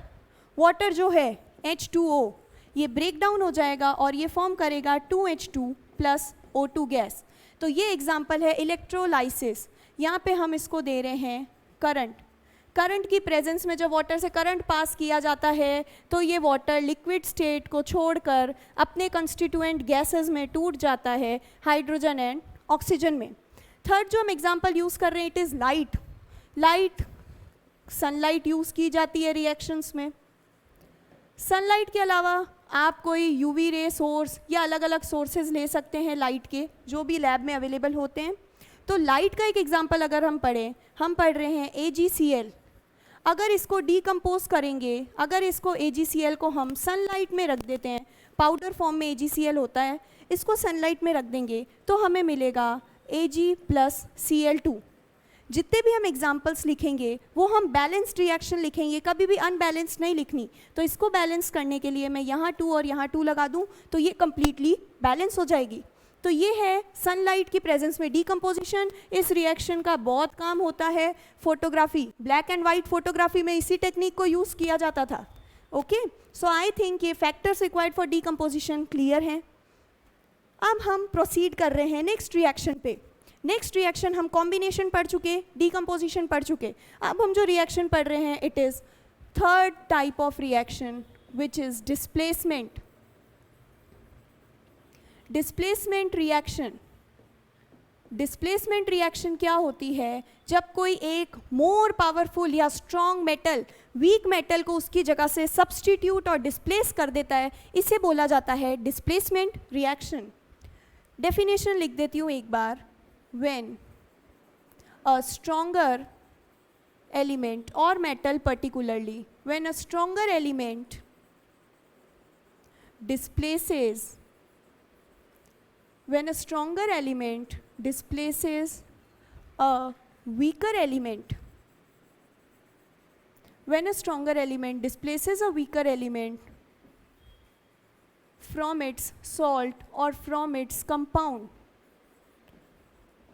Water जो है H2O, ये ब्रेक डाउन हो जाएगा और ये फॉर्म करेगा 2H2 प्लस O2 गैस। तो ये एग्जांपल है इलेक्ट्रोलाइसिस। यहाँ पे हम इसको दे रहे हैं करंट। करंट की प्रेजेंस में जब वाटर से करंट पास किया जाता है तो ये वाटर लिक्विड स्टेट को छोड़कर अपने कंस्टिट्यूएंट गैसेस में टूट जाता है, हाइड्रोजन एंड ऑक्सीजन में। थर्ड जो हम एग्जांपल यूज़ कर रहे हैं, it is light. Light, sunlight use की जाती है रिएक्शंस में। सनलाइट के अलावा आप कोई यूवी रे सोर्स या अलग अलग सोर्सेज ले सकते हैं लाइट के, जो भी लैब में अवेलेबल होते हैं। तो लाइट का एक एग्जांपल अगर हम पढ़ें, हम पढ़ रहे हैं AgCl। अगर इसको डीकम्पोज करेंगे, अगर इसको AgCl को हम सनलाइट में रख देते हैं, पाउडर फॉर्म में AgCl होता है, इसको सनलाइट में रख देंगे तो हमें मिलेगा Ag प्लस Cl2। जितने भी हम एग्जाम्पल्स लिखेंगे वो हम बैलेंस्ड रिएक्शन लिखेंगे, कभी भी अनबैलेंस्ड नहीं लिखनी। तो इसको बैलेंस करने के लिए मैं यहाँ 2 और यहाँ 2 लगा दूँ तो ये कम्प्लीटली बैलेंस हो जाएगी। तो ये है सनलाइट की प्रेजेंस में डीकम्पोजिशन। इस रिएक्शन का बहुत काम होता है photography, black and white photography में इसी टेक्निक को यूज़ किया जाता था। ओके, सो आई थिंक ये factors required for decomposition clear हैं। अब हम प्रोसीड कर रहे हैं नेक्स्ट रिएक्शन पे। नेक्स्ट रिएक्शन हम कॉम्बिनेशन पढ़ चुके, डीकम्पोजिशन पढ़ चुके। अब हम जो रिएक्शन पढ़ रहे हैं, it is third type of reaction which is displacement. Displacement reaction. Displacement reaction क्या होती है? जब कोई एक मोर पावरफुल या स्ट्रॉन्ग मेटल वीक मेटल को उसकी जगह से सब्स्टिट्यूट और डिस्प्लेस कर देता है, इसे बोला जाता है डिस्प्लेसमेंट रिएक्शन। डेफिनेशन लिख देती हूँ एक बार। When a stronger element or metal particularly, when a stronger element displaces, when a stronger element displaces a weaker element, when a stronger element displaces a weaker element from its salt or from its compound,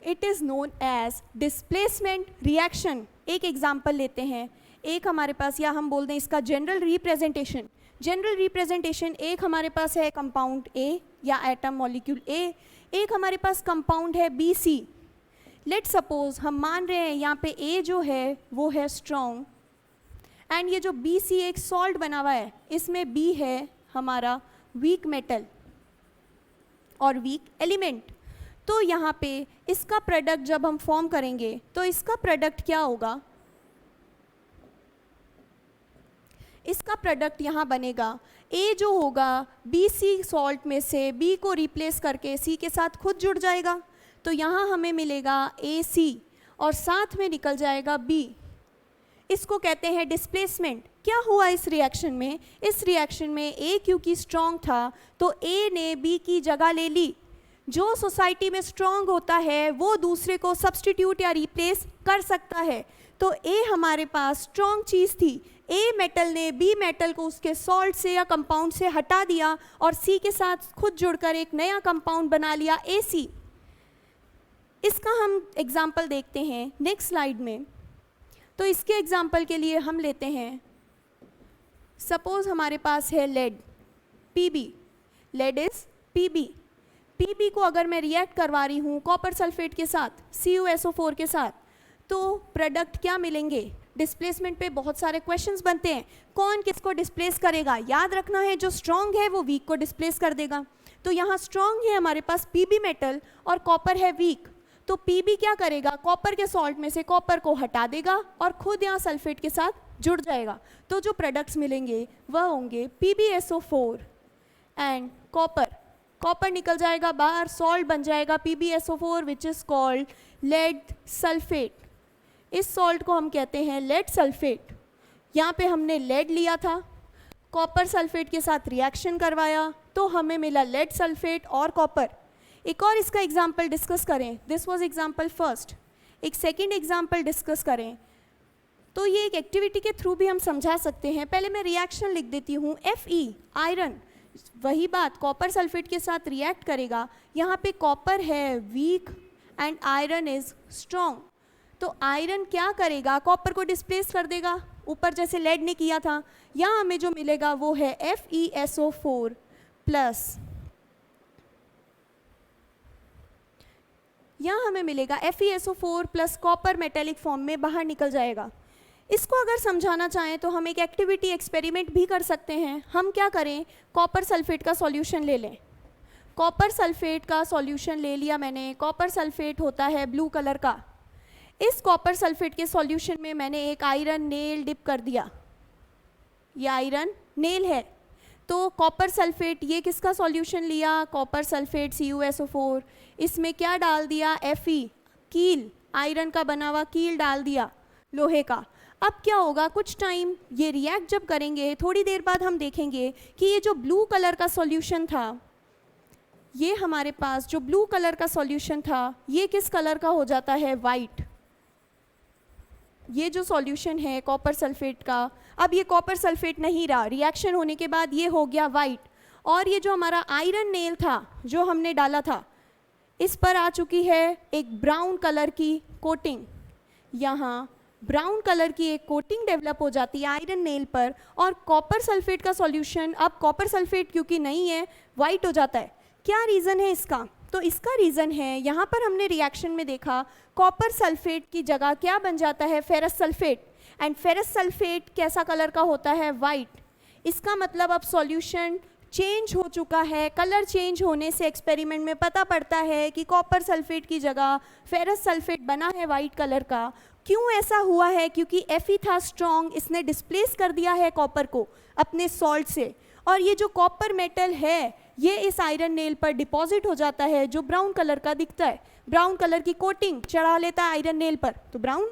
it is known as displacement reaction. एक example लेते हैं, एक हमारे पास, या हम बोल दें इसका जनरल रिप्रेजेंटेशन। जनरल रिप्रेजेंटेशन, एक हमारे पास है कंपाउंड ए या एटम मॉलिक्यूल ए, एक हमारे पास कंपाउंड है BC। लेट सपोज हम मान रहे हैं यहाँ पे A जो है वो है स्ट्रॉन्ग, एंड ये जो BC एक सॉल्ट बना हुआ है, इसमें B है हमारा वीक मेटल और वीक एलिमेंट। तो यहाँ पे इसका प्रोडक्ट जब हम फॉर्म करेंगे तो इसका प्रोडक्ट क्या होगा, इसका प्रोडक्ट यहाँ बनेगा A जो होगा BC सॉल्ट में से B को रिप्लेस करके C के साथ खुद जुड़ जाएगा, तो यहाँ हमें मिलेगा AC और साथ में निकल जाएगा B। इसको कहते हैं डिस्प्लेसमेंट। क्या हुआ इस रिएक्शन में, इस रिएक्शन में A क्योंकि स्ट्रॉन्ग था तो A ने B की जगह ले ली। जो सोसाइटी में स्ट्रॉन्ग होता है वो दूसरे को सब्स्टिट्यूट या रिप्लेस कर सकता है, तो A हमारे पास स्ट्रॉन्ग चीज़ थी, A मेटल ने B मेटल को उसके सॉल्ट से या कंपाउंड से हटा दिया और C के साथ खुद जुड़कर एक नया कंपाउंड बना लिया AC। इसका हम एग्जाम्पल देखते हैं नेक्स्ट स्लाइड में। तो इसके एग्जाम्पल के लिए हम लेते हैं, सपोज हमारे पास है lead Pb, lead is Pb को अगर मैं रिएक्ट करवा रही हूँ कॉपर सल्फेट के साथ CuSO4 के साथ, तो प्रोडक्ट क्या मिलेंगे। डिस्प्लेसमेंट पे बहुत सारे क्वेश्चंस बनते हैं, कौन किसको डिस्प्लेस करेगा, याद रखना है जो स्ट्रॉन्ग है वो वीक को डिस्प्लेस कर देगा। तो यहाँ स्ट्रॉन्ग है हमारे पास Pb मेटल और कॉपर है वीक, तो Pb क्या करेगा, कॉपर के सॉल्ट में से कॉपर को हटा देगा और खुद यहाँ सल्फेट के साथ जुड़ जाएगा। तो जो प्रोडक्ट्स मिलेंगे वह होंगे PbSO4 एंड कॉपर निकल जाएगा बाहर, सॉल्ट बन जाएगा PbSO4 which is called lead sulphate. इस सॉल्ट को हम कहते हैं लेड सल्फेट। यहाँ पे हमने लेड लिया था, कॉपर सल्फेट के साथ रिएक्शन करवाया तो हमें मिला लेड सल्फेट और कॉपर। एक और इसका एग्जाम्पल डिस्कस करें, दिस वाज एग्जाम्पल फर्स्ट। एक सेकंड एग्जाम्पल डिस्कस करें तो ये एक एक्टिविटी के थ्रू भी हम समझा सकते हैं। पहले मैं रिएक्शन लिख देती हूँ, Fe आयरन, वही बात कॉपर सल्फेट के साथ रिएक्ट करेगा। यहाँ पे कॉपर है weak and iron is strong, तो आयरन क्या करेगा, कॉपर को डिस्प्लेस कर देगा ऊपर जैसे लेड ने किया था। यहाँ हमें जो मिलेगा वो है FeSO4 प्लस, यहाँ हमें मिलेगा FeSO4 plus copper metallic form में बाहर निकल जाएगा। इसको अगर समझाना चाहें तो हम एक एक्टिविटी एक्सपेरिमेंट भी कर सकते हैं। हम क्या करें, कॉपर सल्फेट का सॉल्यूशन ले लें। कॉपर सल्फेट का सॉल्यूशन ले लिया मैंने, कॉपर सल्फेट होता है ब्लू कलर का। इस कॉपर सल्फेट के सॉल्यूशन में मैंने एक आयरन नेल डिप कर दिया, ये आयरन नेल है। तो कॉपर सल्फेट, ये किसका सॉल्यूशन लिया, कॉपर सल्फेट CuSO4, इसमें क्या डाल दिया, Fe कील, आयरन का बना हुआ कील डाल दिया लोहे का। अब क्या होगा, कुछ टाइम ये रिएक्ट जब करेंगे, थोड़ी देर बाद हम देखेंगे कि ये जो ब्लू कलर का सॉल्यूशन था, ये हमारे पास जो ब्लू कलर का सॉल्यूशन था ये किस कलर का हो जाता है, वाइट। ये जो सॉल्यूशन है कॉपर सल्फेट का, अब ये कॉपर सल्फेट नहीं रहा, रिएक्शन होने के बाद ये हो गया वाइट। और ये जो हमारा आयरन नेल था जो हमने डाला था, इस पर आ चुकी है एक ब्राउन कलर की कोटिंग। यहाँ ब्राउन कलर की एक कोटिंग डेवलप हो जाती है आयरन नेल पर, और कॉपर सल्फेट का सॉल्यूशन, अब कॉपर सल्फेट क्योंकि नहीं है, वाइट हो जाता है। क्या रीज़न है इसका, तो इसका रीज़न है, यहाँ पर हमने रिएक्शन में देखा कॉपर सल्फेट की जगह क्या बन जाता है, ferrous sulphate, and ferrous sulphate कैसा कलर का होता है, वाइट। इसका मतलब अब सॉल्यूशन चेंज हो चुका है। कलर चेंज होने से एक्सपेरिमेंट में पता पड़ता है कि कॉपर सल्फेट की जगह फेरस सल्फेट बना है वाइट कलर का। क्यों ऐसा हुआ है, क्योंकि Fe था स्ट्रॉन्ग, इसने डिस्प्लेस कर दिया है कॉपर को अपने सॉल्ट से, और ये जो कॉपर मेटल है ये इस आयरन नेल पर डिपॉजिट हो जाता है जो ब्राउन कलर का दिखता है। ब्राउन कलर की कोटिंग चढ़ा लेता है आयरन नेल पर, तो ब्राउन।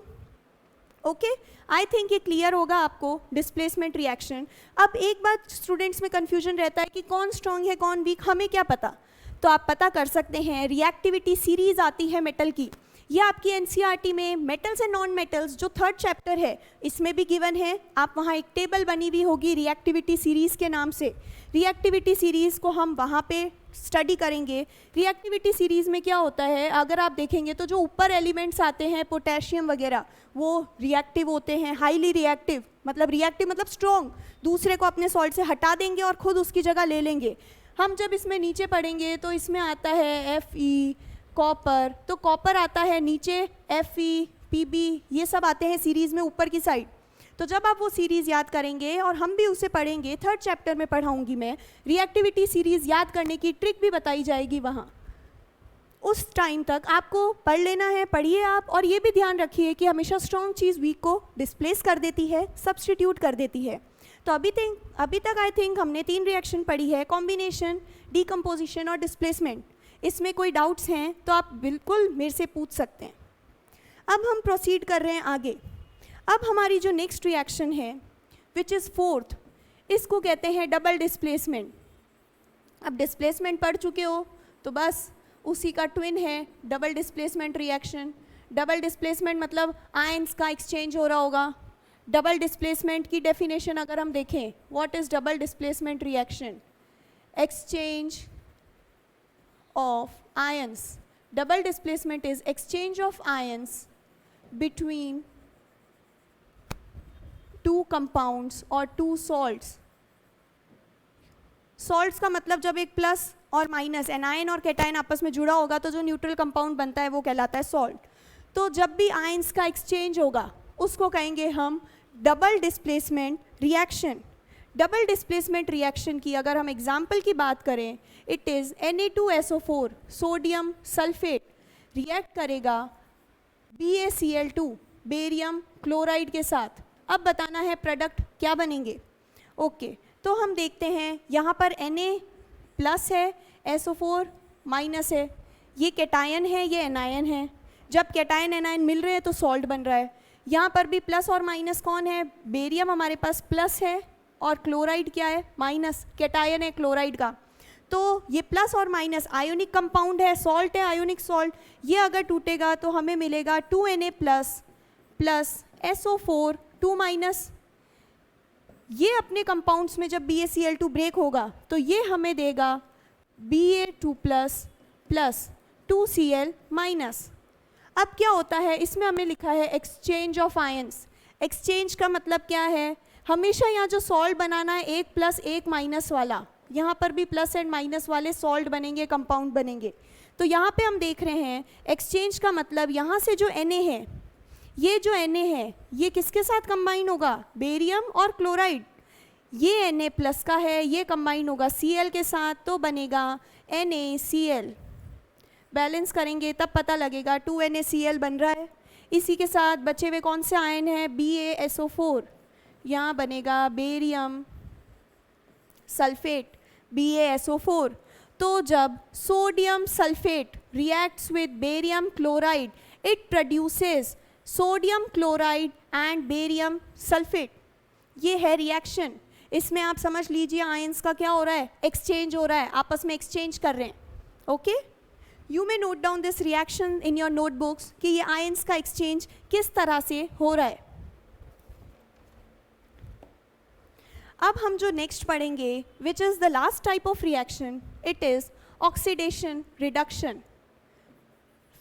ओके, आई थिंक ये क्लियर होगा आपको डिस्प्लेसमेंट रिएक्शन। अब एक बात स्टूडेंट्स में कन्फ्यूजन रहता है कि कौन स्ट्रॉन्ग है कौन वीक, हमें क्या पता। तो आप पता कर सकते हैं, रिएक्टिविटी सीरीज आती है मेटल की, ये आपकी एनसीईआरटी में मेटल्स एंड नॉन मेटल्स जो 3rd चैप्टर है इसमें भी गिवन है। आप वहाँ एक टेबल बनी हुई होगी रिएक्टिविटी सीरीज़ के नाम से, रिएक्टिविटी सीरीज़ को हम वहाँ पे स्टडी करेंगे। रिएक्टिविटी सीरीज़ में क्या होता है, अगर आप देखेंगे तो जो ऊपर एलिमेंट्स आते हैं पोटेशियम वगैरह, वो रिएक्टिव होते हैं, हाईली रिएक्टिव मतलब स्ट्रॉन्ग, दूसरे को अपने सॉल्ट से हटा देंगे और ख़ुद उसकी जगह ले लेंगे। हम जब इसमें नीचे पढ़ेंगे तो इसमें आता है Fe कॉपर, तो कॉपर आता है नीचे, Fe, Pb ये सब आते हैं सीरीज़ में ऊपर की साइड। तो जब आप वो सीरीज़ याद करेंगे और हम भी उसे पढ़ेंगे, 3rd चैप्टर में पढ़ाऊंगी मैं, रिएक्टिविटी सीरीज़ याद करने की ट्रिक भी बताई जाएगी वहाँ। उस टाइम तक आपको पढ़ लेना है, पढ़िए आप, और ये भी ध्यान रखिए कि हमेशा स्ट्रॉन्ग चीज़ वीक को डिस्प्लेस कर देती है, सब्स्टिट्यूट कर देती है। तो अभी तक आई थिंक हमने 3 रिएक्शन पढ़ी है, कॉम्बिनेशन, डीकम्पोजिशन और डिस्प्लेसमेंट। इसमें कोई डाउट्स हैं तो आप बिल्कुल मेरे से पूछ सकते हैं। अब हम प्रोसीड कर रहे हैं आगे। अब हमारी जो नेक्स्ट रिएक्शन है विच इज़ 4th, इसको कहते हैं डबल डिस्प्लेसमेंट। अब डिस्प्लेसमेंट पढ़ चुके हो तो बस उसी का ट्विन है double displacement reaction. Double displacement मतलब आयंस का एक्सचेंज हो रहा होगा। डबल डिस्प्लेसमेंट की डेफिनेशन अगर हम देखें, what is double displacement reaction? Exchange of ions. Double displacement is exchange of ions between two compounds or two salts. Salts का मतलब जब एक प्लस और माइनस, एनायन और कैटायन आपस में जुड़ा होगा तो जो न्यूट्रल कंपाउंड बनता है वो कहलाता है सॉल्ट। तो जब भी आयंस का एक्सचेंज होगा उसको कहेंगे हम double displacement reaction. Double displacement reaction की अगर हम एग्जाम्पल की बात करें, it is Na2SO4 sodium sulphate react करेगा BaCl2 बेरियम क्लोराइड के साथ। अब बताना है प्रोडक्ट क्या बनेंगे। ओके, तो हम देखते हैं यहाँ पर Na प्लस है, SO4 माइनस है, ये कैटायन है, ये एनायन है। जब कैटायन एनायन मिल रहे हैं तो सॉल्ट बन रहा है। यहाँ पर भी प्लस और माइनस कौन है? बेरियम हमारे पास प्लस है और क्लोराइड क्या है? माइनस, कैटायन है क्लोराइड का। तो ये प्लस और माइनस आयोनिक कंपाउंड है, सॉल्ट है, आयोनिक सॉल्ट। ये अगर टूटेगा तो हमें मिलेगा 2Na प्लस SO4 2 माइनस। ये अपने कंपाउंड्स में जब BaCl2 ब्रेक होगा तो ये हमें देगा Ba2 प्लस 2Cl माइनस। अब क्या होता है, इसमें हमने लिखा है एक्सचेंज ऑफ आयंस। एक्सचेंज का मतलब क्या है? हमेशा यहाँ जो सॉल्ट बनाना है एक प्लस एक माइनस वाला, यहाँ पर भी प्लस एंड माइनस वाले सॉल्ट बनेंगे, कंपाउंड बनेंगे। तो यहाँ पे हम देख रहे हैं एक्सचेंज का मतलब यहाँ से जो Na है, ये जो Na है ये किसके साथ कंबाइन होगा? बेरियम और क्लोराइड। ये Na प्लस का है, ये कंबाइन होगा Cl के साथ तो बनेगा NaCl। बैलेंस करेंगे तब पता लगेगा 2NaCl बन रहा है। इसी के साथ बचे हुए कौन से आयन हैं? BaSO4, यहाँ बनेगा बेरियम सल्फेट BaSO4। तो जब sodium sulphate reacts with barium chloride, it produces sodium chloride and barium sulphate. ये है रिएक्शन। इसमें आप समझ लीजिए आयंस का क्या हो रहा है? एक्सचेंज हो रहा है, आपस में एक्सचेंज कर रहे हैं। Okay, you may note down this reaction in your notebooks कि ये आयंस का एक्सचेंज किस तरह से हो रहा है। अब हम जो नेक्स्ट पढ़ेंगे which is the last type of reaction, it is oxidation reduction.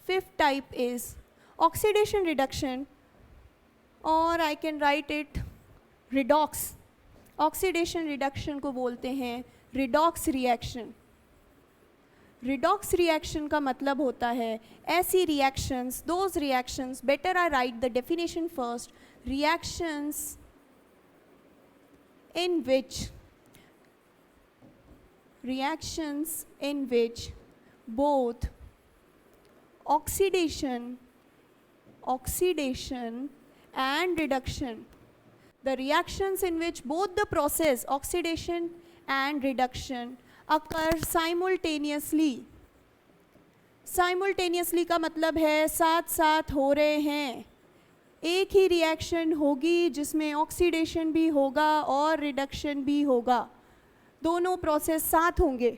5th type is oxidation reduction, और I can write it redox. Oxidation reduction को बोलते हैं रिडॉक्स रिएक्शन। रिडॉक्स रिएक्शन का मतलब होता है ऐसी reactions, those reactions, better I write the definition first, reactions in which both oxidation and reduction, the reactions in which both the process oxidation and reduction occur simultaneously। simultaneously का मतलब है साथ साथ हो रहे हैं। एक ही रिएक्शन होगी जिसमें ऑक्सीडेशन भी होगा और रिडक्शन भी होगा, दोनों प्रोसेस साथ होंगे।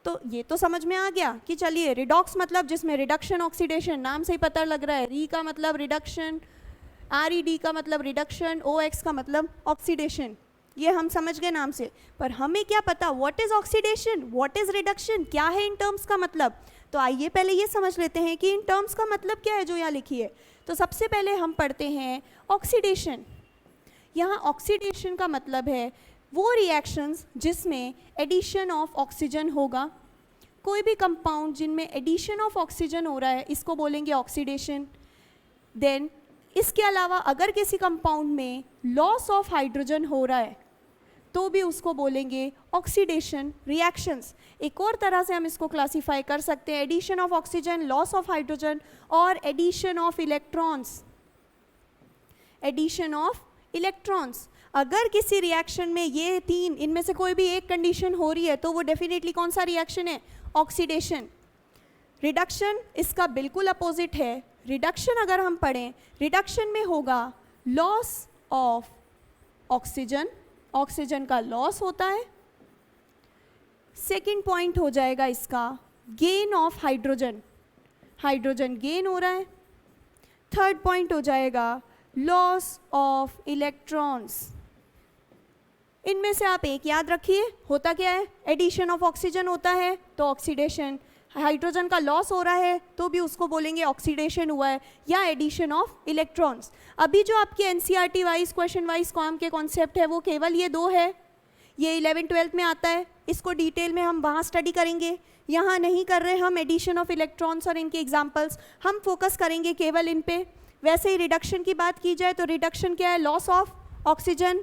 तो ये तो समझ में आ गया कि चलिए रिडॉक्स मतलब जिसमें रिडक्शन ऑक्सीडेशन, नाम से ही पता लग रहा है। री का मतलब रिडक्शन, RED का मतलब रिडक्शन, OX का मतलब ऑक्सीडेशन, ये हम समझ गए नाम से। पर हमें क्या पता what is oxidation, what is reduction, क्या है इन टर्म्स का मतलब। तो आइए पहले ये समझ लेते हैं कि इन टर्म्स का मतलब क्या है जो यहाँ लिखी है। तो सबसे पहले हम पढ़ते हैं ऑक्सीडेशन। यहाँ ऑक्सीडेशन का मतलब है वो रिएक्शंस जिसमें एडिशन ऑफ ऑक्सीजन होगा। कोई भी कंपाउंड जिनमें एडिशन ऑफ ऑक्सीजन हो रहा है इसको बोलेंगे ऑक्सीडेशन। देन इसके अलावा अगर किसी कंपाउंड में लॉस ऑफ हाइड्रोजन हो रहा है तो भी उसको बोलेंगे ऑक्सीडेशन रिएक्शंस। एक और तरह से हम इसको क्लासीफाई कर सकते हैं, addition of oxygen, loss of hydrogen और addition of electrons. Addition of electrons, अगर किसी रिएक्शन में ये तीन इनमें से कोई भी एक कंडीशन हो रही है तो वो डेफिनेटली कौन सा रिएक्शन है? ऑक्सीडेशन। रिडक्शन इसका बिल्कुल अपोजिट है। रिडक्शन अगर हम पढ़ें, रिडक्शन में होगा लॉस ऑफ ऑक्सीजन, ऑक्सीजन का लॉस होता है। सेकंड पॉइंट हो जाएगा इसका gain of hydrogen, hydrogen gain हो रहा है। थर्ड पॉइंट हो जाएगा लॉस ऑफ इलेक्ट्रॉन्स। इनमें से आप एक याद रखिए, होता क्या है? एडिशन ऑफ ऑक्सीजन होता है तो ऑक्सीडेशन, हाइड्रोजन का लॉस हो रहा है तो भी उसको बोलेंगे ऑक्सीडेशन हुआ है या एडिशन ऑफ इलेक्ट्रॉन्स। अभी जो आपके एनसीईआरटी वाइज क्वेश्चन वाइज काम के कॉन्सेप्ट है वो केवल ये दो है। ये 11th-12th में आता है, इसको डिटेल में हम वहाँ स्टडी करेंगे, यहाँ नहीं कर रहे हम एडिशन ऑफ इलेक्ट्रॉन्स और इनके एग्जाम्पल्स, हम फोकस करेंगे केवल इन पे। वैसे ही रिडक्शन की बात की जाए तो रिडक्शन क्या है? लॉस ऑफ ऑक्सीजन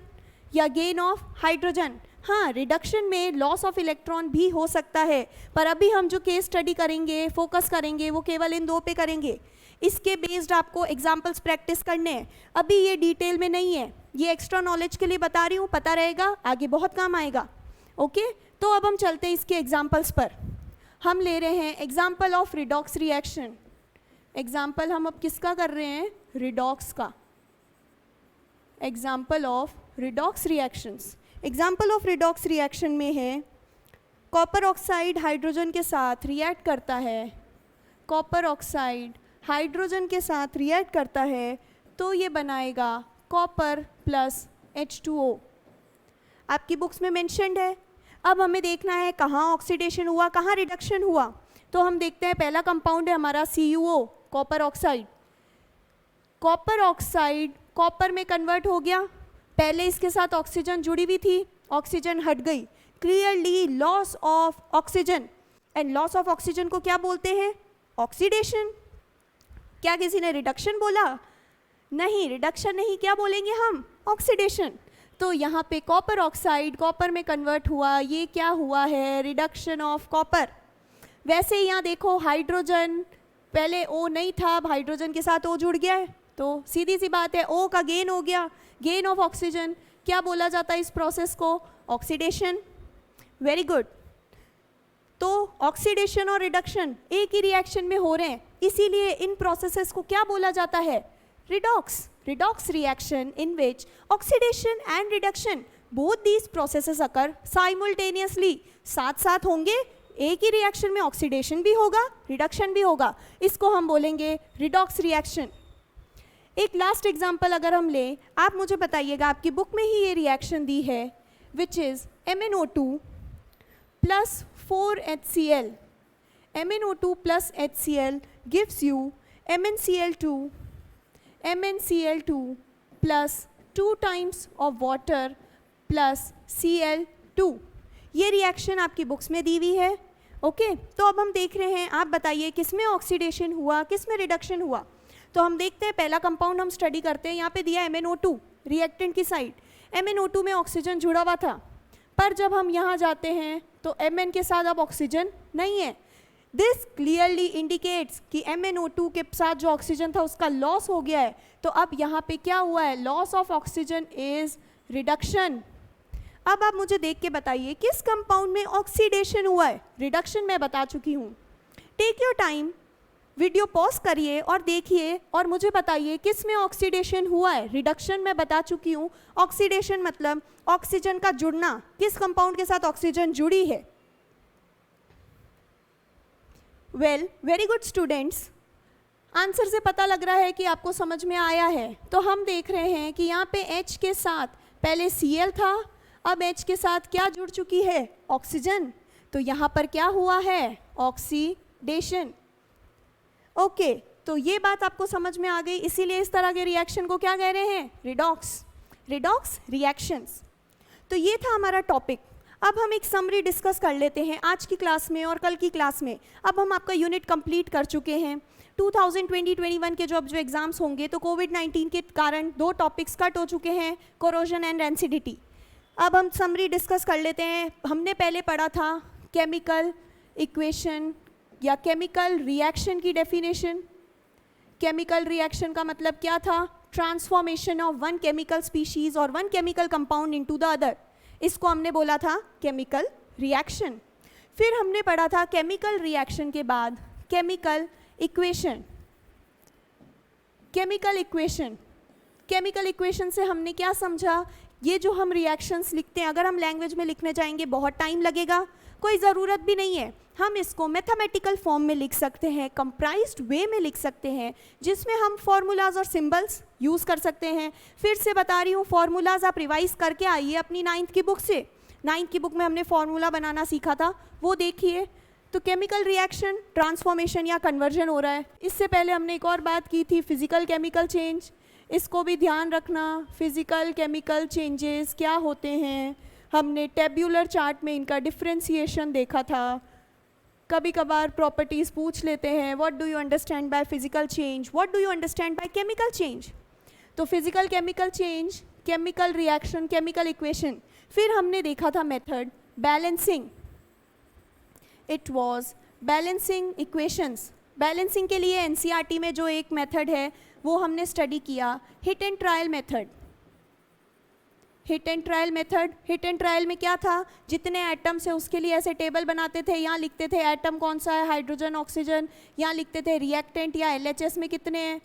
या गेन ऑफ हाइड्रोजन। हाँ, रिडक्शन में लॉस ऑफ इलेक्ट्रॉन भी हो सकता है, पर अभी हम जो केस स्टडी करेंगे, फोकस करेंगे, वो केवल इन दो पे करेंगे। इसके बेस्ड आपको एग्जाम्पल्स प्रैक्टिस करने हैं। अभी ये डिटेल में नहीं है, ये एक्स्ट्रा नॉलेज के लिए बता रही हूँ, पता रहेगा आगे बहुत काम आएगा। ओके, तो अब हम चलते हैं इसके एग्जाम्पल्स पर। हम ले रहे हैं example of redox reaction. Example हम अब किसका कर रहे हैं? रिडॉक्स का। Example of redox reactions. Example of redox reaction में है कॉपर ऑक्साइड हाइड्रोजन के साथ रिएक्ट करता है, कॉपर ऑक्साइड हाइड्रोजन के साथ रिएक्ट करता है तो ये बनाएगा कॉपर प्लस H2O। आपकी बुक्स में मेंशन्ड है। अब हमें देखना है कहाँ ऑक्सीडेशन हुआ, कहाँ रिडक्शन हुआ। तो हम देखते हैं पहला कंपाउंड है हमारा CuO, copper oxide. Copper oxide copper में कन्वर्ट हो गया, पहले इसके साथ ऑक्सीजन जुड़ी हुई थी, ऑक्सीजन हट गई, clearly loss of oxygen. And loss of oxygen को क्या बोलते हैं? ऑक्सीडेशन। क्या किसी ने रिडक्शन बोला? नहीं, रिडक्शन नहीं, क्या बोलेंगे हम? ऑक्सीडेशन। तो यहाँ पे कॉपर ऑक्साइड कॉपर में कन्वर्ट हुआ, ये क्या हुआ है? Reduction of copper. वैसे ही यहाँ देखो हाइड्रोजन, पहले O नहीं था, अब हाइड्रोजन के साथ O जुड़ गया है तो सीधी सी बात है O का गेन हो गया, गेन ऑफ ऑक्सीजन। क्या बोला जाता है इस प्रोसेस को? ऑक्सीडेशन। Very good. तो ऑक्सीडेशन और रिडक्शन एक ही रिएक्शन में हो रहे हैं, इसीलिए इन प्रोसेसेस को क्या बोला जाता है? Redox. Redox reaction in which oxidation and reduction both these processes occur simultaneously, साथ साथ होंगे। एक ही रिएक्शन में ऑक्सीडेशन भी होगा, रिडक्शन भी होगा, इसको हम बोलेंगे रिडॉक्स रिएक्शन। एक लास्ट एग्जाम्पल अगर हम लें, आप मुझे बताइएगा, आपकी बुक में ही ये रिएक्शन दी है which is MnO2 plus 4HCl। MnO2 plus HCl gives you MnCl2, MnCl2 plus 2 times of water plus Cl2। ये रिएक्शन आपकी बुक्स में दी हुई है। ओके, तो अब हम देख रहे हैं, आप बताइए किस में ऑक्सीडेशन हुआ, किस में रिडक्शन हुआ। तो हम देखते हैं, पहला कंपाउंड हम स्टडी करते हैं। यहाँ पे दिया MnO2 रिएक्टेंट की साइड। MnO2 में ऑक्सीजन जुड़ा हुआ था, पर जब हम यहाँ जाते हैं तो Mn के साथ अब ऑक्सीजन नहीं है। दिस क्लियरली इंडिकेट्स कि MnO2 के साथ जो ऑक्सीजन था उसका लॉस हो गया है। तो अब यहाँ पे क्या हुआ है? Loss of oxygen is reduction. अब आप मुझे देख के बताइए किस कंपाउंड में ऑक्सीडेशन हुआ है? रिडक्शन मैं बता चुकी हूँ। Take your time, video pause करिए और देखिए और मुझे बताइए किस में ऑक्सीडेशन हुआ है? रिडक्शन मैं बता चुकी हूँ। ऑक्सीडेशन मतलब ऑक्सीजन का जुड़ना, किस कंपाउंड के साथ ऑक्सीजन जुड़ी है? Well, very good students, answer से पता लग रहा है कि आपको समझ में आया है। तो हम देख रहे हैं कि यहाँ पे H के साथ पहले Cl था, अब H के साथ क्या जुड़ चुकी है? ऑक्सीजन। तो यहाँ पर क्या हुआ है? ऑक्सीडेशन। ओके, तो ये बात आपको समझ में आ गई, इसीलिए इस तरह के रिएक्शन को क्या कह रहे हैं? रिडॉक्स। Redox reactions. तो ये था हमारा टॉपिक। अब हम एक समरी डिस्कस कर लेते हैं आज की क्लास में और कल की क्लास में। अब हम आपका यूनिट कंप्लीट कर चुके हैं। 2020-21 के जो एग्ज़ाम्स होंगे तो कोविड-19 के कारण 2 टॉपिक्स कट हो चुके हैं, कोरोजन एंड रेंसिडिटी। अब हम समरी डिस्कस कर लेते हैं। हमने पहले पढ़ा था केमिकल इक्वेशन या केमिकल रिएक्शन की डेफिनेशन। केमिकल रिएक्शन का मतलब क्या था? Transformation of one chemical species और one chemical compound into the other, इसको हमने बोला था केमिकल रिएक्शन। फिर हमने पढ़ा था केमिकल रिएक्शन के बाद chemical equation. Chemical equation, chemical equation से हमने क्या समझा? ये जो हम रिएक्शंस लिखते हैं, अगर हम लैंग्वेज में लिखने जाएंगे बहुत टाइम लगेगा, कोई ज़रूरत भी नहीं है। हम इसको मैथमेटिकल फॉर्म में लिख सकते हैं, कंप्राइज्ड वे में लिख सकते हैं, जिसमें हम फार्मूलाज और सिंबल्स यूज़ कर सकते हैं। फिर से बता रही हूँ, फार्मूलाज आप रिवाइज करके आइए अपनी 9th की बुक से। 9th की बुक में हमने फार्मूला बनाना सीखा था, वो देखिए। तो केमिकल रिएक्शन ट्रांसफॉर्मेशन या कन्वर्जन हो रहा है। इससे पहले हमने एक और बात की थी, फिजिकल केमिकल चेंज। इसको भी ध्यान रखना, फिजिकल केमिकल चेंजेस क्या होते हैं। हमने टेब्यूलर चार्ट में इनका डिफ्रेंसिएशन देखा था। कभी कभार प्रॉपर्टीज़ पूछ लेते हैं, what do you understand by physical change, what do you understand by chemical change. तो physical chemical change, chemical reaction, chemical equation. फिर हमने देखा था method balancing. It was balancing equations. Balancing के लिए एनसीईआरटी में जो एक मेथड है वो हमने स्टडी किया, hit and trial method. Hit and trial method, hit and trial में क्या था? जितने एटम्स है उसके लिए ऐसे टेबल बनाते थे। यहाँ लिखते थे एटम कौन सा है, हाइड्रोजन, ऑक्सीजन। यहाँ लिखते थे रिएक्टेंट या एलएचएस में कितने हैं,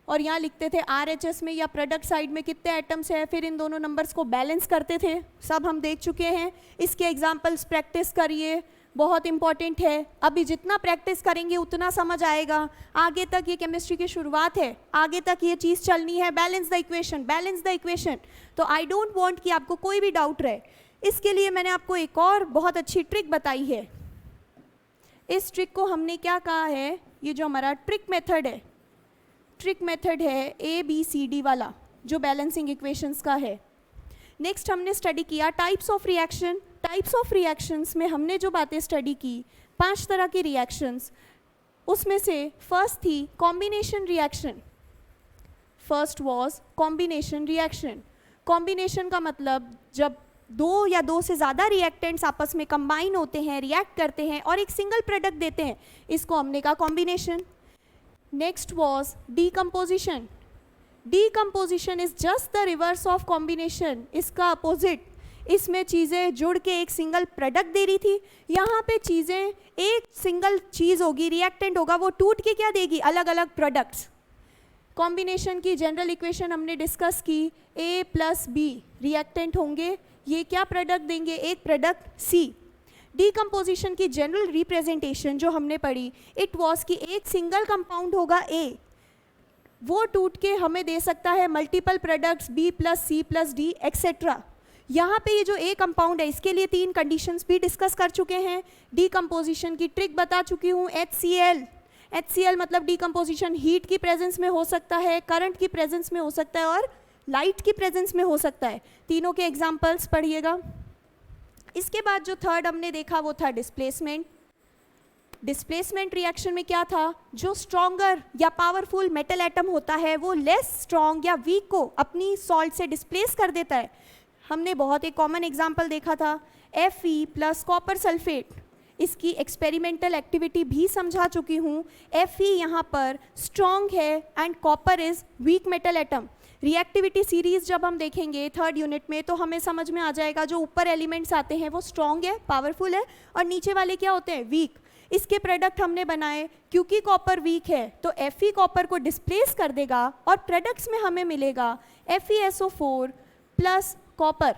और यहाँ लिखते थे आरएचएस में या प्रोडक्ट साइड में कितने एटम्स हैं। फिर इन दोनों नंबर्स को बैलेंस करते थे। सब हम देख चुके हैं। इसके एग्जाम्पल्स प्रैक्टिस करिए, बहुत इंपॉर्टेंट है। अभी जितना प्रैक्टिस करेंगे उतना समझ आएगा। आगे तक ये केमिस्ट्री की शुरुआत है, आगे तक ये चीज़ चलनी है। Balance the equation, balance the equation. तो आई डोंट वांट कि आपको कोई भी डाउट रहे। इसके लिए मैंने आपको एक और बहुत अच्छी ट्रिक बताई है। इस ट्रिक को हमने क्या कहा है? ये जो हमारा ट्रिक मेथड है, ट्रिक मेथड है ABCD वाला, जो बैलेंसिंग इक्वेशंस का है। नेक्स्ट हमने स्टडी किया types of reaction. Types of reactions में हमने जो बातें स्टडी की, 5 तरह की रिएक्शंस, उसमें से फर्स्ट थी combination reaction. First was combination reaction. Combination का मतलब जब 2 या 2 से ज़्यादा रिएक्टेंट्स आपस में कंबाइन होते हैं, रिएक्ट करते हैं और एक सिंगल प्रोडक्ट देते हैं, इसको हमने कहा combination. Next was decomposition. Decomposition is just the reverse of combination, इसका अपोजिट। इसमें चीज़ें जुड़ के एक सिंगल प्रोडक्ट दे रही थी, यहाँ पे चीज़ें, एक सिंगल चीज़ होगी, रिएक्टेंट होगा, वो टूट के क्या देगी? अलग अलग प्रोडक्ट्स। कॉम्बिनेशन की जनरल इक्वेशन हमने डिस्कस की, A + B रिएक्टेंट होंगे, ये क्या प्रोडक्ट देंगे? एक प्रोडक्ट C। डीकम्पोजिशन की जनरल रिप्रेजेंटेशन जो हमने पढ़ी, इट वॉज कि एक सिंगल कंपाउंड होगा A, वो टूट के हमें दे सकता है multiple products B + C + D etcetera. यहाँ पे ये जो A कंपाउंड है, इसके लिए 3 कंडीशंस भी डिस्कस कर चुके हैं। डीकम्पोजिशन की ट्रिक बता चुकी हूँ, HCl। HCl मतलब डीकम्पोजिशन हीट की प्रेजेंस में हो सकता है, करंट की प्रेजेंस में हो सकता है और लाइट की प्रेजेंस में हो सकता है। तीनों के एग्जाम्पल्स पढ़िएगा। इसके बाद जो थर्ड हमने देखा वो था डिस्प्लेसमेंट। डिस्प्लेसमेंट रिएक्शन में क्या था? जो स्ट्रॉन्गर या पावरफुल मेटल एटम होता है वो लेस स्ट्रॉन्ग या वीक को अपनी सॉल्ट से डिस्प्लेस कर देता है। हमने बहुत एक कॉमन एग्जाम्पल देखा था, Fe + कॉपर सल्फेट। इसकी एक्सपेरिमेंटल एक्टिविटी भी समझा चुकी हूँ। Fe यहाँ पर स्ट्रॉन्ग है and copper is week metal atom. Reactivity series जब हम देखेंगे 3rd यूनिट में तो हमें समझ में आ जाएगा, जो ऊपर एलिमेंट्स आते हैं वो स्ट्रॉन्ग है, पावरफुल है, और नीचे वाले क्या होते हैं? वीक। इसके प्रोडक्ट हमने बनाए, क्योंकि कॉपर वीक है तो Fe कॉपर को डिस्प्लेस कर देगा और प्रोडक्ट्स में हमें मिलेगा FeSO4 + कॉपर।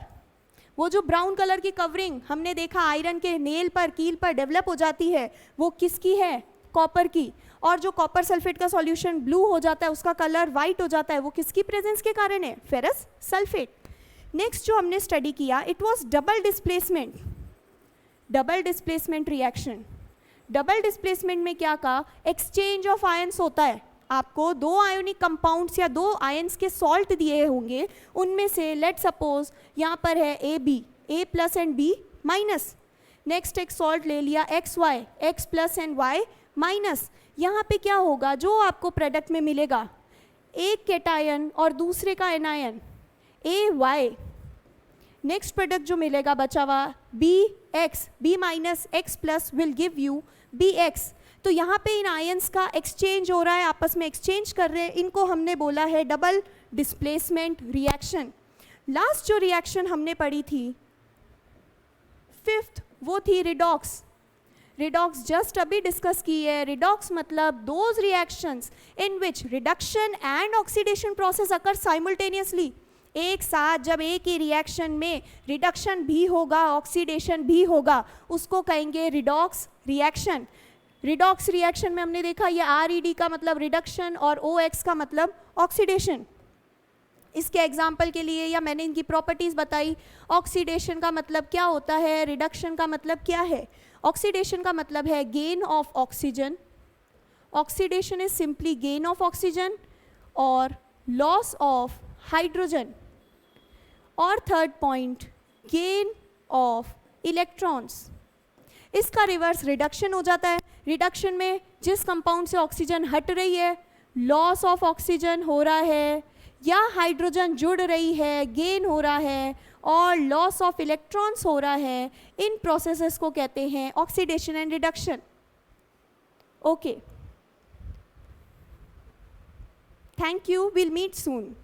वो जो ब्राउन कलर की कवरिंग हमने देखा आयरन के नेल पर, कील पर डेवलप हो जाती है, वो किसकी है? कॉपर की। और जो कॉपर सल्फेट का सॉल्यूशन ब्लू हो जाता है, उसका कलर वाइट हो जाता है, वो किसकी प्रेजेंस के कारण है? Ferrous sulphate. नेक्स्ट जो हमने स्टडी किया, it was double displacement. Double displacement reaction. Double displacement में क्या कहा? एक्सचेंज ऑफ आयंस होता है। आपको 2 आयोनिक कंपाउंड्स या 2 आयंस के सॉल्ट दिए होंगे, उनमें से लेट सपोज यहाँ पर है A+, B, A+ and B minus. Next एक सॉल्ट ले लिया X Y, X plus and Y minus. यहाँ पे क्या होगा, जो आपको प्रोडक्ट में मिलेगा, एक केटायन और दूसरे का anion A Y. Next product जो मिलेगा बचा हुआ B X, B minus X plus will give you B X. तो यहाँ पे इन आयंस का एक्सचेंज हो रहा है, आपस में एक्सचेंज कर रहे हैं, इनको हमने बोला है डबल डिस्प्लेसमेंट रिएक्शन। लास्ट जो रिएक्शन हमने पढ़ी थी फिफ्थ, वो थी रिडॉक्स। रिडॉक्स जस्ट अभी डिस्कस की है। रिडॉक्स मतलब those reactions in which reduction and oxidation process occur simultaneously. एक साथ जब एक ही रिएक्शन में रिडक्शन भी होगा ऑक्सीडेशन भी होगा, उसको कहेंगे रिडॉक्स रिएक्शन। रिडॉक्स रिएक्शन में हमने देखा ये RED का मतलब रिडक्शन और OX का मतलब ऑक्सीडेशन। इसके एग्जाम्पल के लिए या मैंने इनकी प्रॉपर्टीज़ बताई। ऑक्सीडेशन का मतलब क्या होता है, रिडक्शन का मतलब क्या है। ऑक्सीडेशन का मतलब है gain of oxygen, oxidation is simply gain of oxygen और लॉस ऑफ हाइड्रोजन। और third point gain of electrons. इसका रिवर्स रिडक्शन हो जाता है। रिडक्शन में जिस कंपाउंड से ऑक्सीजन हट रही है लॉस ऑफ ऑक्सीजन हो रहा है, या हाइड्रोजन जुड़ रही है गेन हो रहा है, और लॉस ऑफ इलेक्ट्रॉन्स हो रहा है। इन प्रोसेसेस को कहते हैं oxidation and reduction. Okay, thank you, will meet soon.